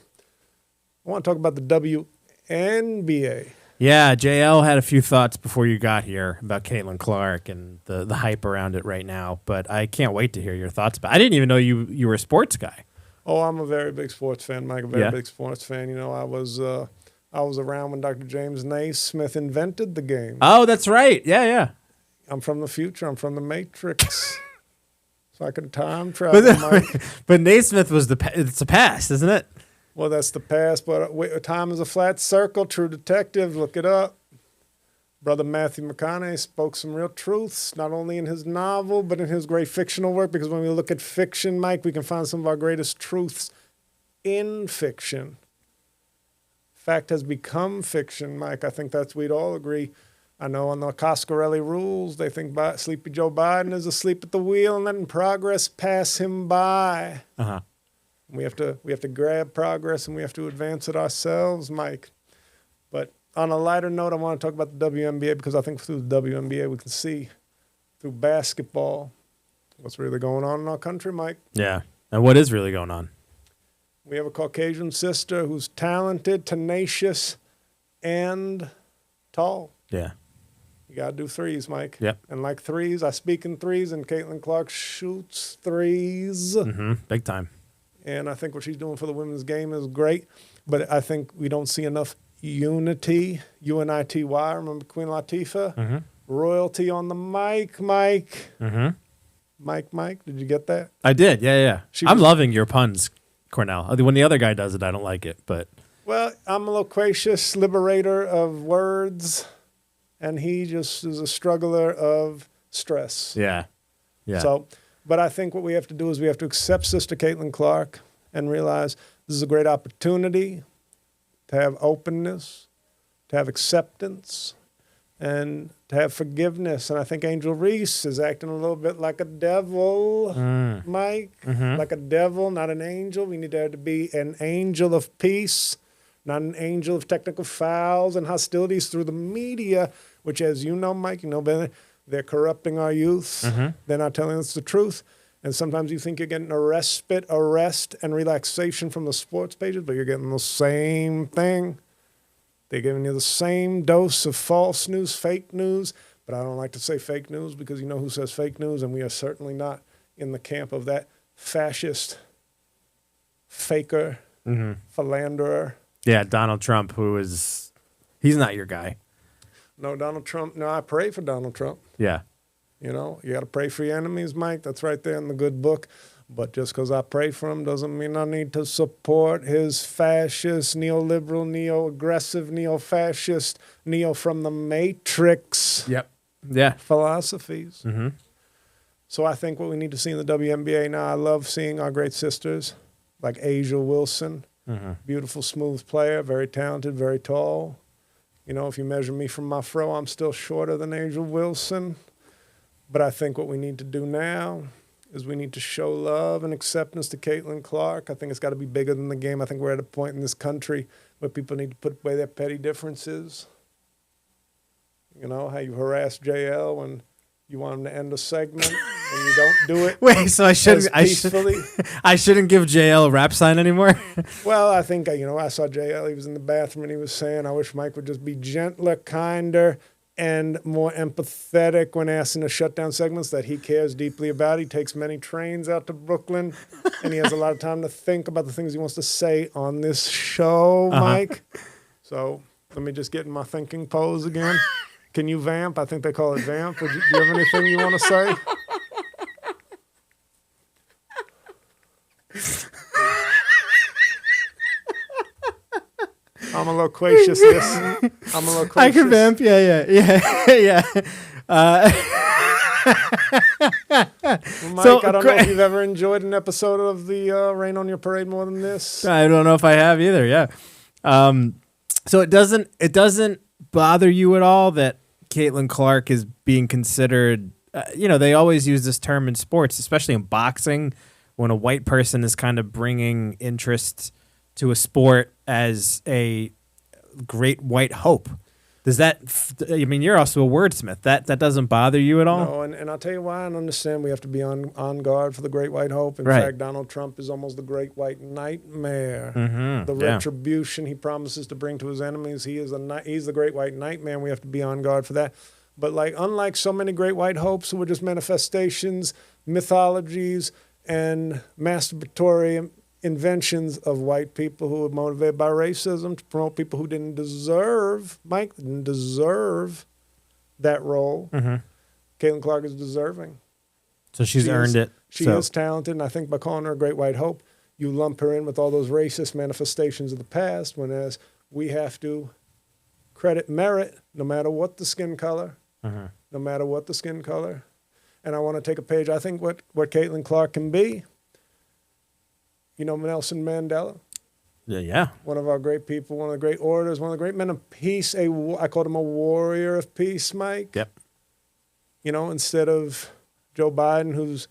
Speaker 1: I want to talk about the WNBA.
Speaker 2: Yeah, JL had a few thoughts before you got here about Caitlin Clark and the hype around it right now, but I can't wait to hear your thoughts about it. I didn't even know you were a sports guy.
Speaker 1: Oh, I'm a very big sports fan, Mike. A very big sports fan. You know, I was around when Dr. James Naismith invented the game.
Speaker 2: Oh, that's right. Yeah, yeah.
Speaker 1: I'm from the future. I'm from the Matrix. So I could time travel, Mike.
Speaker 2: But Naismith was it's a past, isn't it?
Speaker 1: Well, that's the past, but time is a flat circle. True Detective, look it up. Brother Matthew McConaughey spoke some real truths, not only in his novel, but in his great fictional work, because when we look at fiction, Mike, we can find some of our greatest truths in fiction. Fact has become fiction, Mike. I think we'd all agree. I know on the Coscarelli rules, they think Sleepy Joe Biden is asleep at the wheel and letting progress pass him by.
Speaker 2: Uh-huh.
Speaker 1: We have to grab progress and we have to advance it ourselves, Mike. But on a lighter note, I want to talk about the WNBA because I think through the WNBA we can see through basketball what's really going on in our country, Mike.
Speaker 2: Yeah. And what is really going on?
Speaker 1: We have a Caucasian sister who's talented, tenacious, and tall.
Speaker 2: Yeah.
Speaker 1: You got to do threes, Mike.
Speaker 2: Yep.
Speaker 1: And like threes, I speak in threes, and Caitlin Clark shoots threes.
Speaker 2: Big time.
Speaker 1: And I think what she's doing for the women's game is great. But I think we don't see enough unity, UNITY. Remember Queen Latifah? Royalty on the mic, Mike. Mike, did you get that?
Speaker 2: I did. Yeah. I'm
Speaker 1: was-
Speaker 2: loving your puns, Cornel. When the other guy does it, I don't like it, but
Speaker 1: Well, I'm a loquacious liberator of words, and he just is a struggler of stress.
Speaker 2: yeah.
Speaker 1: So, but I think what we have to do is we have to accept Sister Caitlin Clark and realize this is a great opportunity to have openness, to have acceptance, and to have forgiveness. And I think Angel Reese is acting a little bit like a devil, Mike, like a devil, not an angel. We need her to be an angel of peace, not an angel of technical fouls and hostilities through the media, which, as you know, Mike, you know better, they're corrupting our youth. They're not telling us the truth. And sometimes you think you're getting a respite, arrest, and relaxation from the sports pages, but you're getting the same thing. They're giving you the same dose of false news, fake news. But I don't like to say fake news because you know who says fake news, and we are certainly not in the camp of that fascist, faker, philanderer.
Speaker 2: Yeah, Donald Trump, he's not your guy.
Speaker 1: No, Donald Trump. No, I pray for Donald Trump.
Speaker 2: Yeah.
Speaker 1: You know, you got to pray for your enemies, Mike. That's right there in the good book. But just because I pray for him doesn't mean I need to support his fascist, neoliberal, neo-aggressive, neo-fascist, neo from the Matrix
Speaker 2: Yeah.
Speaker 1: philosophies. So I think what we need to see in the WNBA now, I love seeing our great sisters like Asia Wilson, beautiful, smooth player, very talented, very tall. You know, if you measure me from my fro, I'm still shorter than Asia Wilson. But I think what we need to do now is we need to show love and acceptance to Caitlin Clark. I think it's got to be bigger than the game. I think we're at a point in this country where people need to put away their petty differences. You know, how you harass J-L when you want him to end a segment and you don't do it.
Speaker 2: Wait, so I shouldn't give JL a rap sign anymore?
Speaker 1: Well, I think, you know, I saw J-L. He was in the bathroom and he was saying, I wish Mike would just be gentler, kinder, and more empathetic when asking to shut down segments that he cares deeply about. He takes many trains out to Brooklyn, and he has a lot of time to think about the things he wants to say on this show, Mike. So let me just get in my thinking pose again. Can you vamp? I think they call it vamp. Do you have anything you want to say? I'm a loquacious. I'm a loquacious.
Speaker 2: I can vamp. Yeah.
Speaker 1: Mike,
Speaker 2: So,
Speaker 1: I don't know if you've ever enjoyed an episode of the Rain on Your Parade more than this.
Speaker 2: I don't know if I have either. Yeah. So it doesn't bother you at all that Caitlin Clark is being considered. They always use this term in sports, especially in boxing, when a white person is kind of bringing interest to a sport as a great white hope. Does that? You're also a wordsmith. That doesn't bother you at all?
Speaker 1: No, and I'll tell you why. I understand we have to be on guard for the great white hope. In
Speaker 2: Right.
Speaker 1: fact, Donald Trump is almost the great white nightmare. The
Speaker 2: Yeah.
Speaker 1: retribution he promises to bring to his enemies. He's the great white nightmare. And we have to be on guard for that. But unlike so many great white hopes who were just manifestations, mythologies, and masturbatory inventions of white people who were motivated by racism to promote people who didn't deserve that role. Caitlin Clark is deserving.
Speaker 2: So she's earned it.
Speaker 1: She is talented, and I think by calling her a great white hope, you lump her in with all those racist manifestations of the past, whereas we have to credit merit no matter what the skin color, no matter what the skin color. And I want to take a page. I think what Caitlin Clark can be, you know, Nelson Mandela,
Speaker 2: Yeah.
Speaker 1: one of our great people, one of the great orators, one of the great men of peace. I called him a warrior of peace, Mike.
Speaker 2: Yep.
Speaker 1: You know, instead of Joe Biden, who's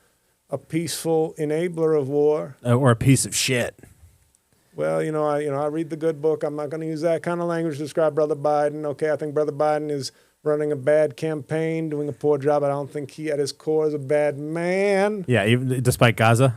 Speaker 1: a peaceful enabler of war.
Speaker 2: Or a piece of shit.
Speaker 1: Well, I read the good book. I'm not going to use that kind of language to describe Brother Biden. Okay, I think Brother Biden is running a bad campaign, doing a poor job. I don't think he, at his core, is a bad man.
Speaker 2: Yeah, even despite Gaza.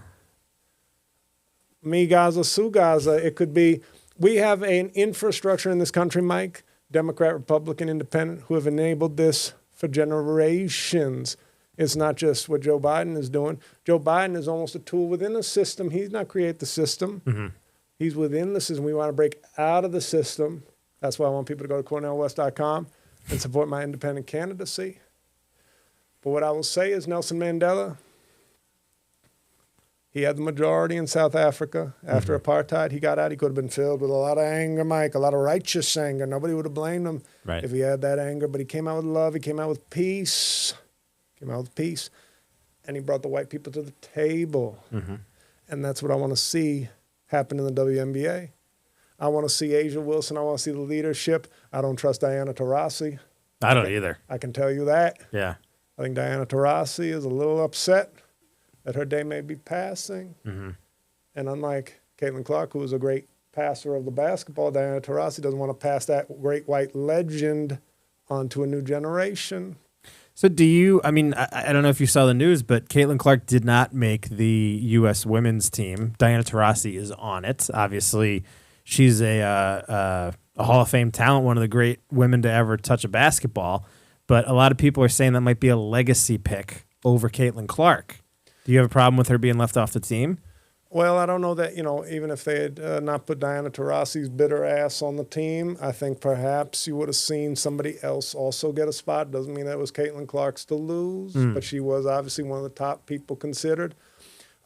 Speaker 1: Me Gaza, Sue Gaza. It could be, we have an infrastructure in this country, Mike, Democrat, Republican, Independent, who have enabled this for generations. It's not just what Joe Biden is doing. Joe Biden is almost a tool within the system. He's not create the system.
Speaker 2: Mm-hmm.
Speaker 1: He's within the system. We want to break out of the system. That's why I want people to go to CornelWest.com and support my independent candidacy. But what I will say is Nelson Mandela, he had the majority in South Africa. After apartheid, he got out. He could have been filled with a lot of anger, Mike, a lot of righteous anger. Nobody would have blamed him if he had that anger. But he came out with love. He came out with peace. And he brought the white people to the table. Mm-hmm. And that's what I want to see happen in the WNBA. I want to see Asia Wilson. I want to see the leadership. I don't trust Diana Taurasi.
Speaker 2: I don't either.
Speaker 1: I can tell you that.
Speaker 2: Yeah.
Speaker 1: I think Diana Taurasi is a little upset that her day may be passing. Mm-hmm. And unlike Caitlin Clark, who was a great passer of the basketball, Diana Taurasi doesn't want to pass that great white legend onto a new generation.
Speaker 2: So do you, I mean, I don't know if you saw the news, but Caitlin Clark did not make the U.S. women's team. Diana Taurasi is on it. Obviously, she's a Hall of Fame talent, one of the great women to ever touch a basketball. But a lot of people are saying that might be a legacy pick over Caitlin Clark. Do you have a problem with her being left off the team?
Speaker 1: Well, I don't know that, even if they had not put Diana Taurasi's bitter ass on the team, I think perhaps you would have seen somebody else also get a spot. Doesn't mean that it was Caitlin Clark's to lose, but she was obviously one of the top people considered.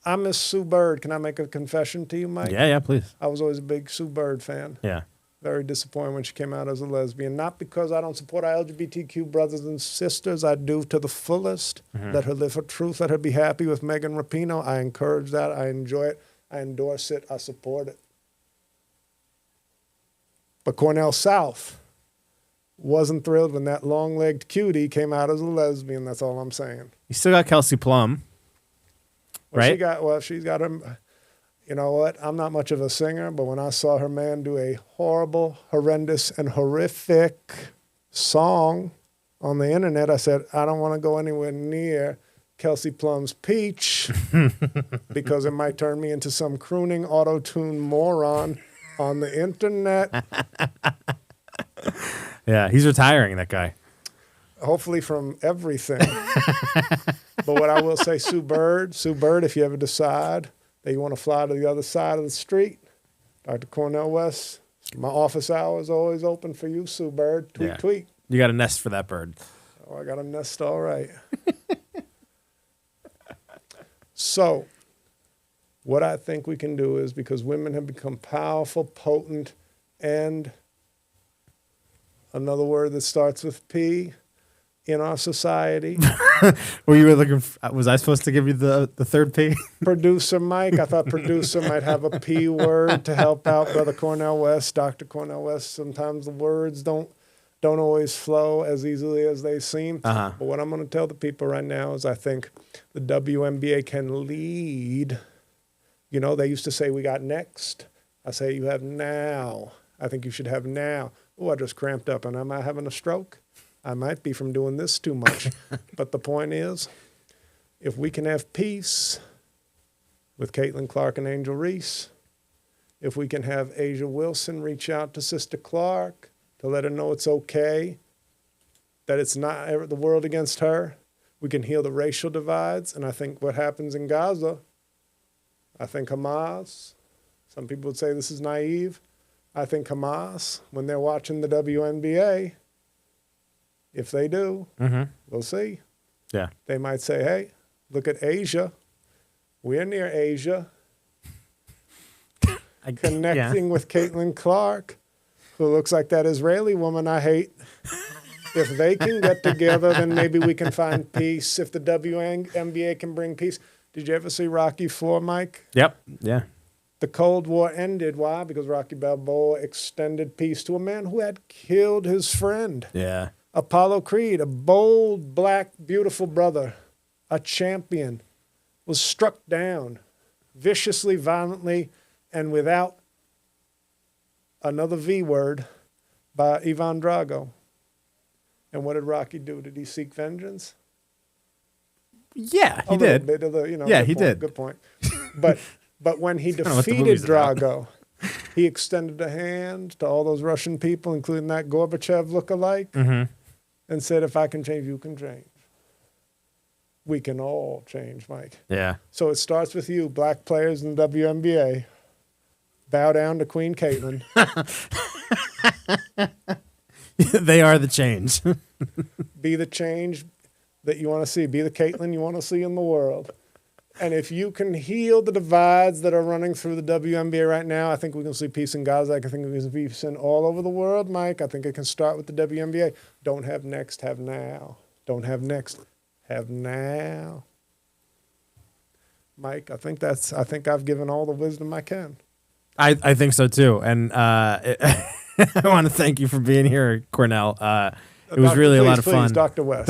Speaker 1: I miss Sue Bird. Can I make a confession to you, Mike?
Speaker 2: Yeah, please.
Speaker 1: I was always a big Sue Bird fan.
Speaker 2: Yeah.
Speaker 1: Very disappointed when she came out as a lesbian. Not because I don't support our LGBTQ brothers and sisters. I do to the fullest. Mm-hmm. Let her live her truth. Let her be happy with Megan Rapinoe. I encourage that. I enjoy it. I endorse it. I support it. But Cornell South wasn't thrilled when that long-legged cutie came out as a lesbian. That's all I'm saying.
Speaker 2: You still got Kelsey Plum, right?
Speaker 1: She's got him. You know what? I'm not much of a singer, but when I saw her man do a horrible, horrendous, and horrific song on the internet, I said, I don't want to go anywhere near Kelsey Plum's Peach because it might turn me into some crooning auto-tune moron on the internet.
Speaker 2: Yeah, he's retiring, that guy.
Speaker 1: Hopefully from everything. But what I will say, Sue Bird, if you ever decide that you want to fly to the other side of the street, Dr. Cornel West, my office hour is always open for you, Sue Bird. Tweet.
Speaker 2: You got a nest for that bird.
Speaker 1: Oh, I got a nest all right. So, what I think we can do is, because women have become powerful, potent, and another word that starts with P in our society.
Speaker 2: Were you looking? Was I supposed to give you the third P?
Speaker 1: Producer Mike. I thought producer might have a P word to help out Brother Cornel West, Dr. Cornel West. Sometimes the words don't always flow as easily as they seem. Uh-huh. But what I'm going to tell the people right now is I think the WNBA can lead. They used to say we got next. I say you have now. I think you should have now. Oh, I just cramped up, and am I having a stroke? I might be from doing this too much. But the point is, if we can have peace with Caitlin Clark and Angel Reese, if we can have Asia Wilson reach out to Sister Clark to let her know it's okay, that it's not the world against her, we can heal the racial divides. And I think what happens in Gaza, I think Hamas, some people would say this is naive. I think Hamas, when they're watching the WNBA, if they do, we'll see.
Speaker 2: Yeah.
Speaker 1: They might say, hey, look at Asia. We're near Asia. Connecting with Caitlin Clark, who looks like that Israeli woman I hate. If they can get together, then maybe we can find peace. If the WNBA can bring peace. Did you ever see Rocky IV, Mike?
Speaker 2: Yep. Yeah.
Speaker 1: The Cold War ended. Why? Because Rocky Balboa extended peace to a man who had killed his friend.
Speaker 2: Yeah.
Speaker 1: Apollo Creed, a bold, black, beautiful brother, a champion, was struck down viciously, violently, and without another V word by Ivan Drago. And what did Rocky do? Did he seek vengeance?
Speaker 2: Yeah, he did.
Speaker 1: Bit of the,
Speaker 2: yeah, he did.
Speaker 1: Good point. But when he defeated Drago, He extended a hand to all those Russian people, including that Gorbachev look-alike, and said, if I can change, you can change. We can all change, Mike.
Speaker 2: Yeah.
Speaker 1: So it starts with you, black players in the WNBA. Bow down to Queen Caitlin.
Speaker 2: They are the change.
Speaker 1: Be the change that you want to see. Be the Caitlin you want to see in the world. And if you can heal the divides that are running through the WNBA right now, I think we can see peace in Gaza. I think we can see peace in all over the world, Mike. I think it can start with the WNBA. Don't have next, have now. Don't have next, have now. Mike, I think I've given all the wisdom I can.
Speaker 2: I think so too. And I want to thank you for being here, Cornel. It was really a lot of fun.
Speaker 1: Dr. West.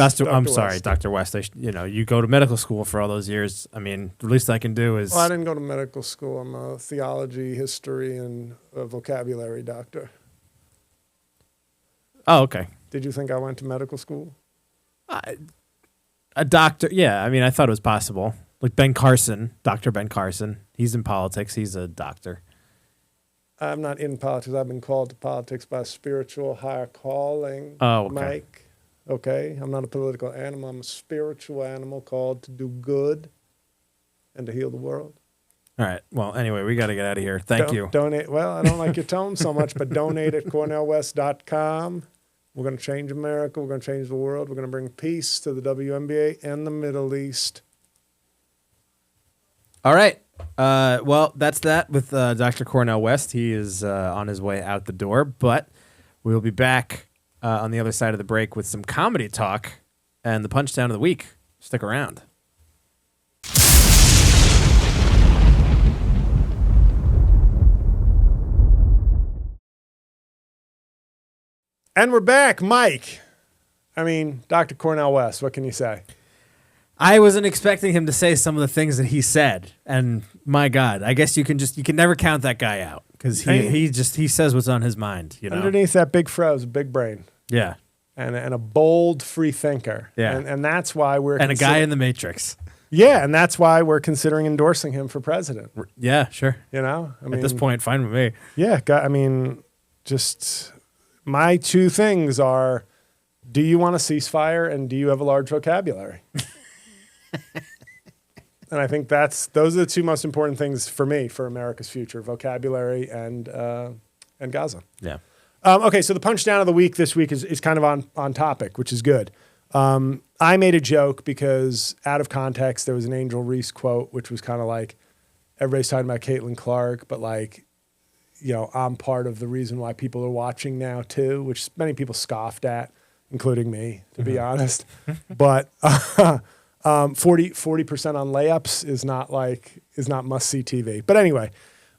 Speaker 2: Sorry, Dr. West. You go to medical school for all those years. I mean, the least I can do is...
Speaker 1: Well, I didn't go to medical school. I'm a theology, history, and a vocabulary doctor.
Speaker 2: Oh, okay.
Speaker 1: Did you think I went to medical school?
Speaker 2: A doctor, yeah. I mean, I thought it was possible. Like Ben Carson, Dr. Ben Carson. He's in politics. He's a doctor.
Speaker 1: I'm not in politics. I've been called to politics by a spiritual higher calling,
Speaker 2: Oh, okay.
Speaker 1: Mike. Okay? I'm not a political animal. I'm a spiritual animal called to do good and to heal the world.
Speaker 2: All right. Well, anyway, we got to get out of here. Thank you.
Speaker 1: Donate. Well, I don't like your tone so much, but donate at cornelwest.com. We're going to change America. We're going to change the world. We're going to bring peace to the WNBA and the Middle East.
Speaker 2: All right. Well, that's that with Dr. Cornel West. He is on his way out the door, but we'll be back on the other side of the break with some comedy talk and the punchdown of the week. Stick around.
Speaker 1: And we're back, Mike. I mean, Dr. Cornel West, what can you say?
Speaker 2: I wasn't expecting him to say some of the things that he said, and my God, I guess you can never count that guy out because he says what's on his mind. You know,
Speaker 1: underneath that big fro is a big brain.
Speaker 2: Yeah,
Speaker 1: and a bold free thinker.
Speaker 2: Yeah,
Speaker 1: and that's why we're
Speaker 2: a guy in the Matrix.
Speaker 1: Yeah, and that's why we're considering endorsing him for president.
Speaker 2: Yeah, sure.
Speaker 1: You know, I mean,
Speaker 2: at this point, fine with me.
Speaker 1: Yeah, I mean, just my two things are: do you want a ceasefire, and do you have a large vocabulary? And I think those are the two most important things for me for America's future: vocabulary and Gaza.
Speaker 2: Yeah.
Speaker 1: Okay, so the punchdown of the week this week is kind of on topic, which is good. I made a joke because out of context there was an Angel Reese quote, which was kind of like everybody's talking about Caitlin Clark, but like, you know, I'm part of the reason why people are watching now too, which many people scoffed at, including me, to be honest. But 40% on layups is not must see TV. But anyway,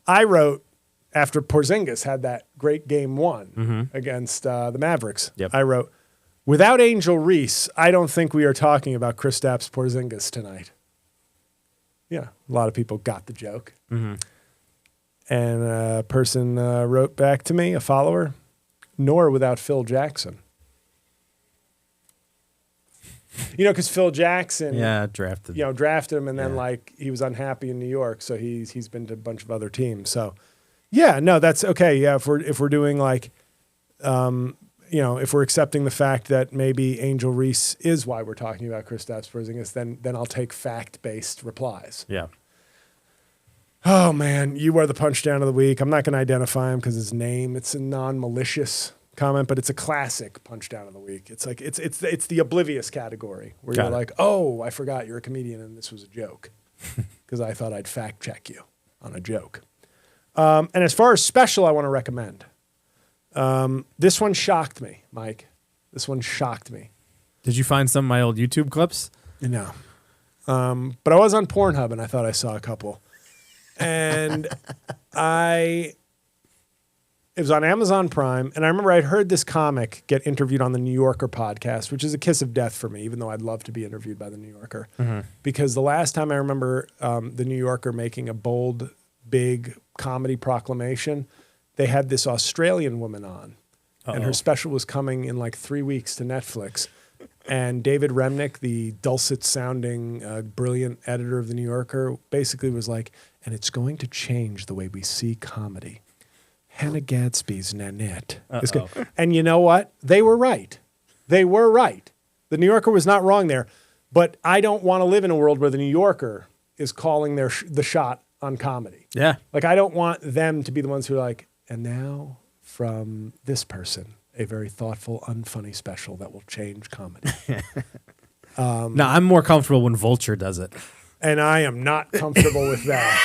Speaker 1: I wrote after Porzingis had that great game one against the Mavericks.
Speaker 2: Yep.
Speaker 1: I wrote, without Angel Reese, I don't think we are talking about Kristaps Porzingis tonight. Yeah, a lot of people got the joke. And a person wrote back to me, a follower, nor without Phil Jackson. You know, because Phil Jackson,
Speaker 2: drafted
Speaker 1: him, and then like he was unhappy in New York, so he's been to a bunch of other teams. So, yeah, no, that's okay. Yeah, if we're doing like, if we're accepting the fact that maybe Angel Reese is why we're talking about Kristaps Porzingis, then I'll take fact-based replies.
Speaker 2: Yeah.
Speaker 1: Oh man, you are the punchdown of the week. I'm not going to identify him because his name. It's a non-malicious comment, but it's a classic punchdown of the week. It's like it's the oblivious category where you're like, oh, I forgot you're a comedian and this was a joke because I thought I'd fact check you on a joke. And as far as special, I want to recommend. This one shocked me, Mike. This one shocked me.
Speaker 2: Did you find some of my old YouTube clips?
Speaker 1: No. But I was on Pornhub and I thought I saw a couple. And it was on Amazon Prime. And I remember I'd heard this comic get interviewed on the New Yorker podcast, which is a kiss of death for me, even though I'd love to be interviewed by the New Yorker. Because the last time I remember the New Yorker making a bold, big comedy proclamation, they had this Australian woman on. And her special was coming in like 3 weeks to Netflix. And David Remnick, the dulcet-sounding, brilliant editor of The New Yorker, basically was like, and it's going to change the way we see comedy. Hannah Gadsby's Nanette. Is good. And you know what? They were right. They were right. The New Yorker was not wrong there. But I don't want to live in a world where the New Yorker is calling the shot on comedy.
Speaker 2: Yeah.
Speaker 1: Like, I don't want them to be the ones who are like, and now from this person, a very thoughtful, unfunny special that will change comedy.
Speaker 2: No, I'm more comfortable when Vulture does it.
Speaker 1: And I am not comfortable with that.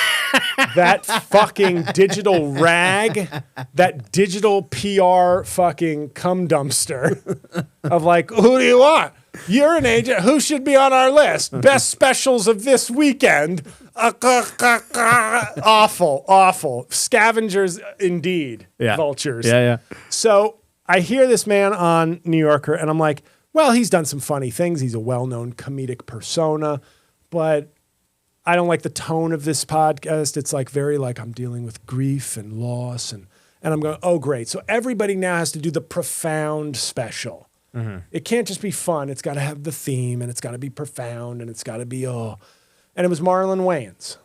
Speaker 1: That fucking digital rag, that digital PR fucking cum dumpster of like, who do you want? You're an agent. Who should be on our list? Best specials of this weekend. Awful, awful. Scavengers indeed.
Speaker 2: Yeah.
Speaker 1: Vultures.
Speaker 2: Yeah.
Speaker 1: So I hear this man on New Yorker and I'm like, well, he's done some funny things. He's a well-known comedic persona, but I don't like the tone of this podcast. It's like very like I'm dealing with grief and loss and I'm going, oh, great. So everybody now has to do the profound special. Mm-hmm. It can't just be fun. It's got to have the theme and it's got to be profound and it's got to be, And it was Marlon Wayans.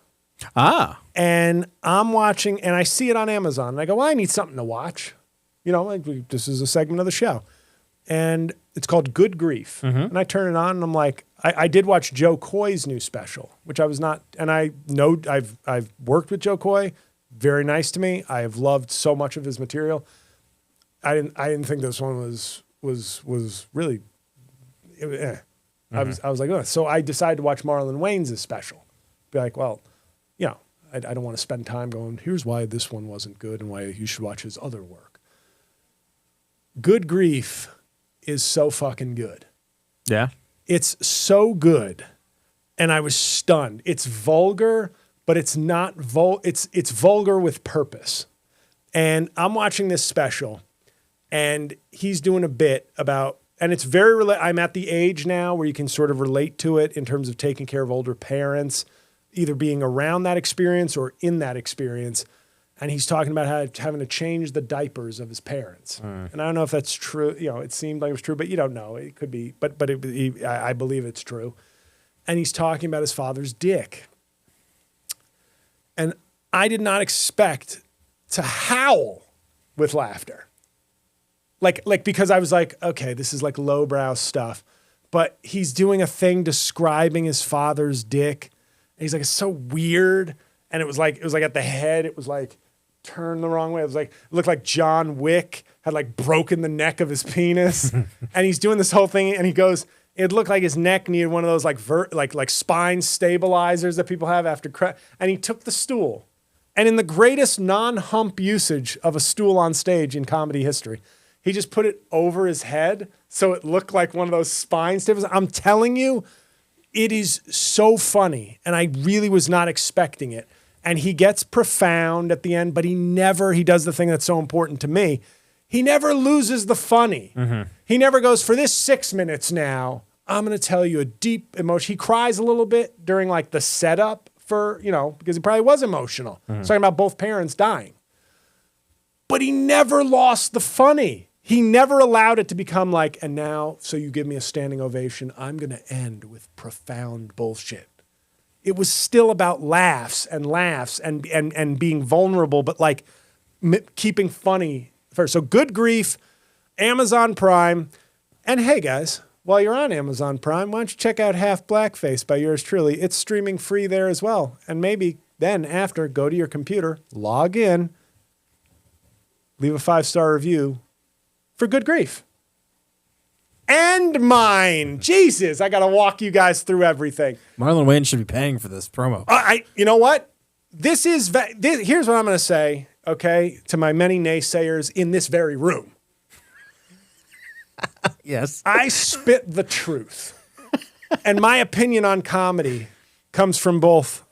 Speaker 2: Ah.
Speaker 1: And I'm watching and I see it on Amazon. And I go, well, I need something to watch. You know, like this is a segment of the show. And it's called Good Grief. Mm-hmm. And I turn it on and I'm like, I did watch Joe Coy's new special, which I was not, and I know I've worked with Joe Coy, very nice to me. I have loved so much of his material. I didn't think this one was really, Mm-hmm. I was like, oh. So I decided to watch Marlon Wayans' special. Be like, well, you know, I don't want to spend time going, here's why this one wasn't good and why you should watch his other work. Good Grief is so fucking good.
Speaker 2: Yeah.
Speaker 1: It's so good. And I was stunned. It's vulgar, but it's not it's vulgar with purpose. And I'm watching this special and he's doing a bit about, and it's very, I'm at the age now where you can sort of relate to it in terms of taking care of older parents, either being around that experience or in that experience. And he's talking about having to change the diapers of his parents. And I don't know if that's true. You know, it seemed like it was true, but you don't know. It could be, but I believe it's true. And he's talking about his father's dick. And I did not expect to howl with laughter. Like because I was like, okay, this is like lowbrow stuff. But he's doing a thing describing his father's dick. And he's like, it's so weird. And it was like at the head, it was like turned the wrong way. It was like, it looked like John Wick had like broken the neck of his penis. And he's doing this whole thing and he goes, it looked like his neck needed one of those like spine stabilizers that people have after and he took the stool. And in the greatest non-hump usage of a stool on stage in comedy history, he just put it over his head so it looked like one of those spine stabilizers. I'm telling you, it is so funny. And I really was not expecting it. And he gets profound at the end, but he does the thing that's so important to me. He never loses the funny. Mm-hmm. He never goes, for this 6 minutes now, I'm going to tell you a deep emotion. He cries a little bit during like the setup for, you know, because he probably was emotional. Mm-hmm. He's talking about both parents dying. But he never lost the funny. He never allowed it to become like, and now, so you give me a standing ovation, I'm going to end with profound bullshit. It was still about laughs and being vulnerable, but like keeping funny first. So Good Grief, Amazon Prime. And hey, guys, while you're on Amazon Prime, why don't you check out Half Blackface by yours truly? It's streaming free there as well. And maybe then after, go to your computer, log in, leave a 5-star review for Good Grief. And mine. Jesus, I got to walk you guys through everything.
Speaker 2: Marlon Wayans should be paying for this promo.
Speaker 1: You know what? Here's what I'm going to say, okay, to my many naysayers in this very room.
Speaker 2: Yes.
Speaker 1: I spit the truth. And my opinion on comedy comes from both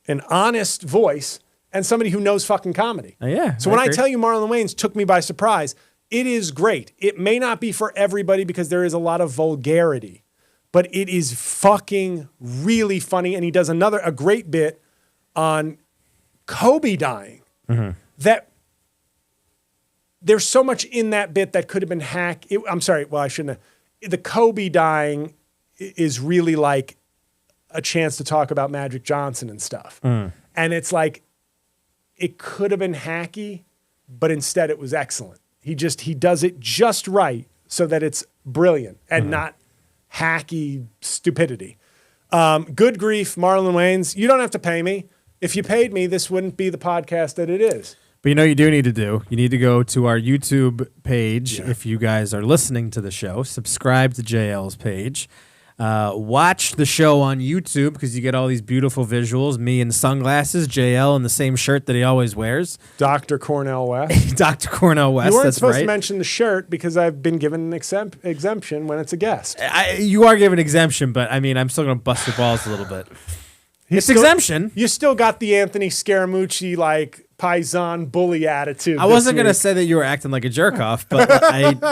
Speaker 1: an honest voice and somebody who knows fucking comedy.
Speaker 2: Yeah.
Speaker 1: So when I tell you Marlon Wayans took me by surprise, it is great. It may not be for everybody because there is a lot of vulgarity, but it is fucking really funny. And he does a great bit on Kobe dying. Mm-hmm. That there's so much in that bit that could have been hacked. I'm sorry. Well, I shouldn't have. The Kobe dying is really like a chance to talk about Magic Johnson and stuff. Mm. And it's like, it could have been hacky, but instead it was excellent. He does it just right so that it's brilliant and not hacky stupidity. Good grief, Marlon Wayans. You don't have to pay me. If you paid me, this wouldn't be the podcast that it is.
Speaker 2: But you know what you do need to do? You need to go to our YouTube page if you guys are listening to the show. Subscribe to JL's page. Watch the show on YouTube because you get all these beautiful visuals. Me in sunglasses, JL in the same shirt that he always wears.
Speaker 1: Dr. Cornel West.
Speaker 2: Dr. Cornel West,
Speaker 1: You weren't
Speaker 2: that's
Speaker 1: supposed
Speaker 2: right.
Speaker 1: to mention the shirt because I've been given an exemption when it's a guest.
Speaker 2: You are given exemption, but I mean, I'm still going to bust your balls a little bit. It's exemption.
Speaker 1: You still got the Anthony Scaramucci, like, Paisan bully attitude.
Speaker 2: I wasn't going to say that you were acting like a jerk off, but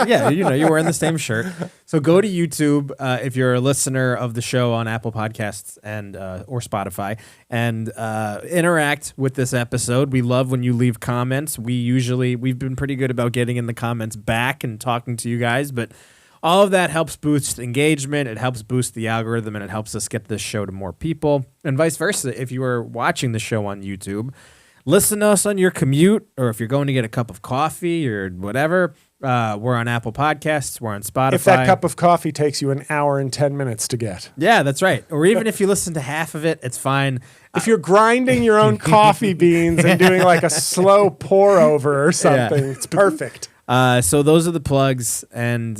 Speaker 2: you're wearing the same shirt. So go to YouTube if you're a listener of the show on Apple Podcasts and or Spotify and interact with this episode. We love when you leave comments. We've been pretty good about getting in the comments back and talking to you guys, but all of that helps boost engagement. It helps boost the algorithm, and it helps us get this show to more people, and vice versa. If you are watching the show on YouTube, listen to us on your commute, or if you're going to get a cup of coffee or whatever. We're on Apple Podcasts. We're on Spotify.
Speaker 1: If that cup of coffee takes you an hour and 10 minutes to get.
Speaker 2: Yeah, that's right. Or even if you listen to half of it, it's fine.
Speaker 1: If you're grinding your own coffee beans and doing like a slow pour over or something, it's perfect.
Speaker 2: So those are the plugs, and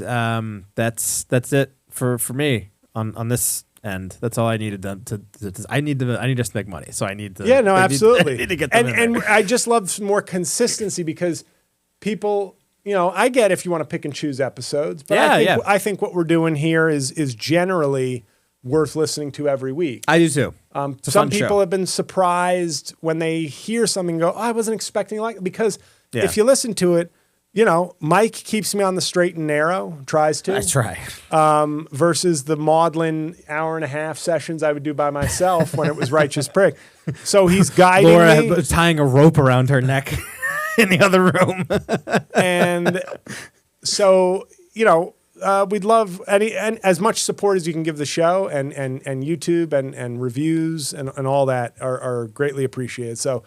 Speaker 2: that's it for me on this end. That's all I needed to I need us to make money, so I need to.
Speaker 1: Yeah, no, absolutely.
Speaker 2: I need to get them
Speaker 1: and I just love some more consistency because people, I get if you want to pick and choose episodes, but I think what we're doing here is generally worth listening to every week.
Speaker 2: I do too.
Speaker 1: Some people have been surprised when they hear something and go, I wasn't expecting because if you listen to it, Mike keeps me on the straight and narrow, tries to.
Speaker 2: I try.
Speaker 1: Versus the maudlin hour and a half sessions I would do by myself when it was Righteous Prick. So he's guiding me.
Speaker 2: Tying a rope around her neck in the other room.
Speaker 1: And so, we'd love and as much support as you can give the show and YouTube and reviews and all that are greatly appreciated. So,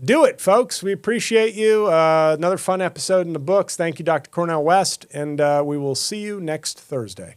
Speaker 1: do it, folks. We appreciate you. Another fun episode in the books. Thank you, Dr. Cornel West, and we will see you next Thursday.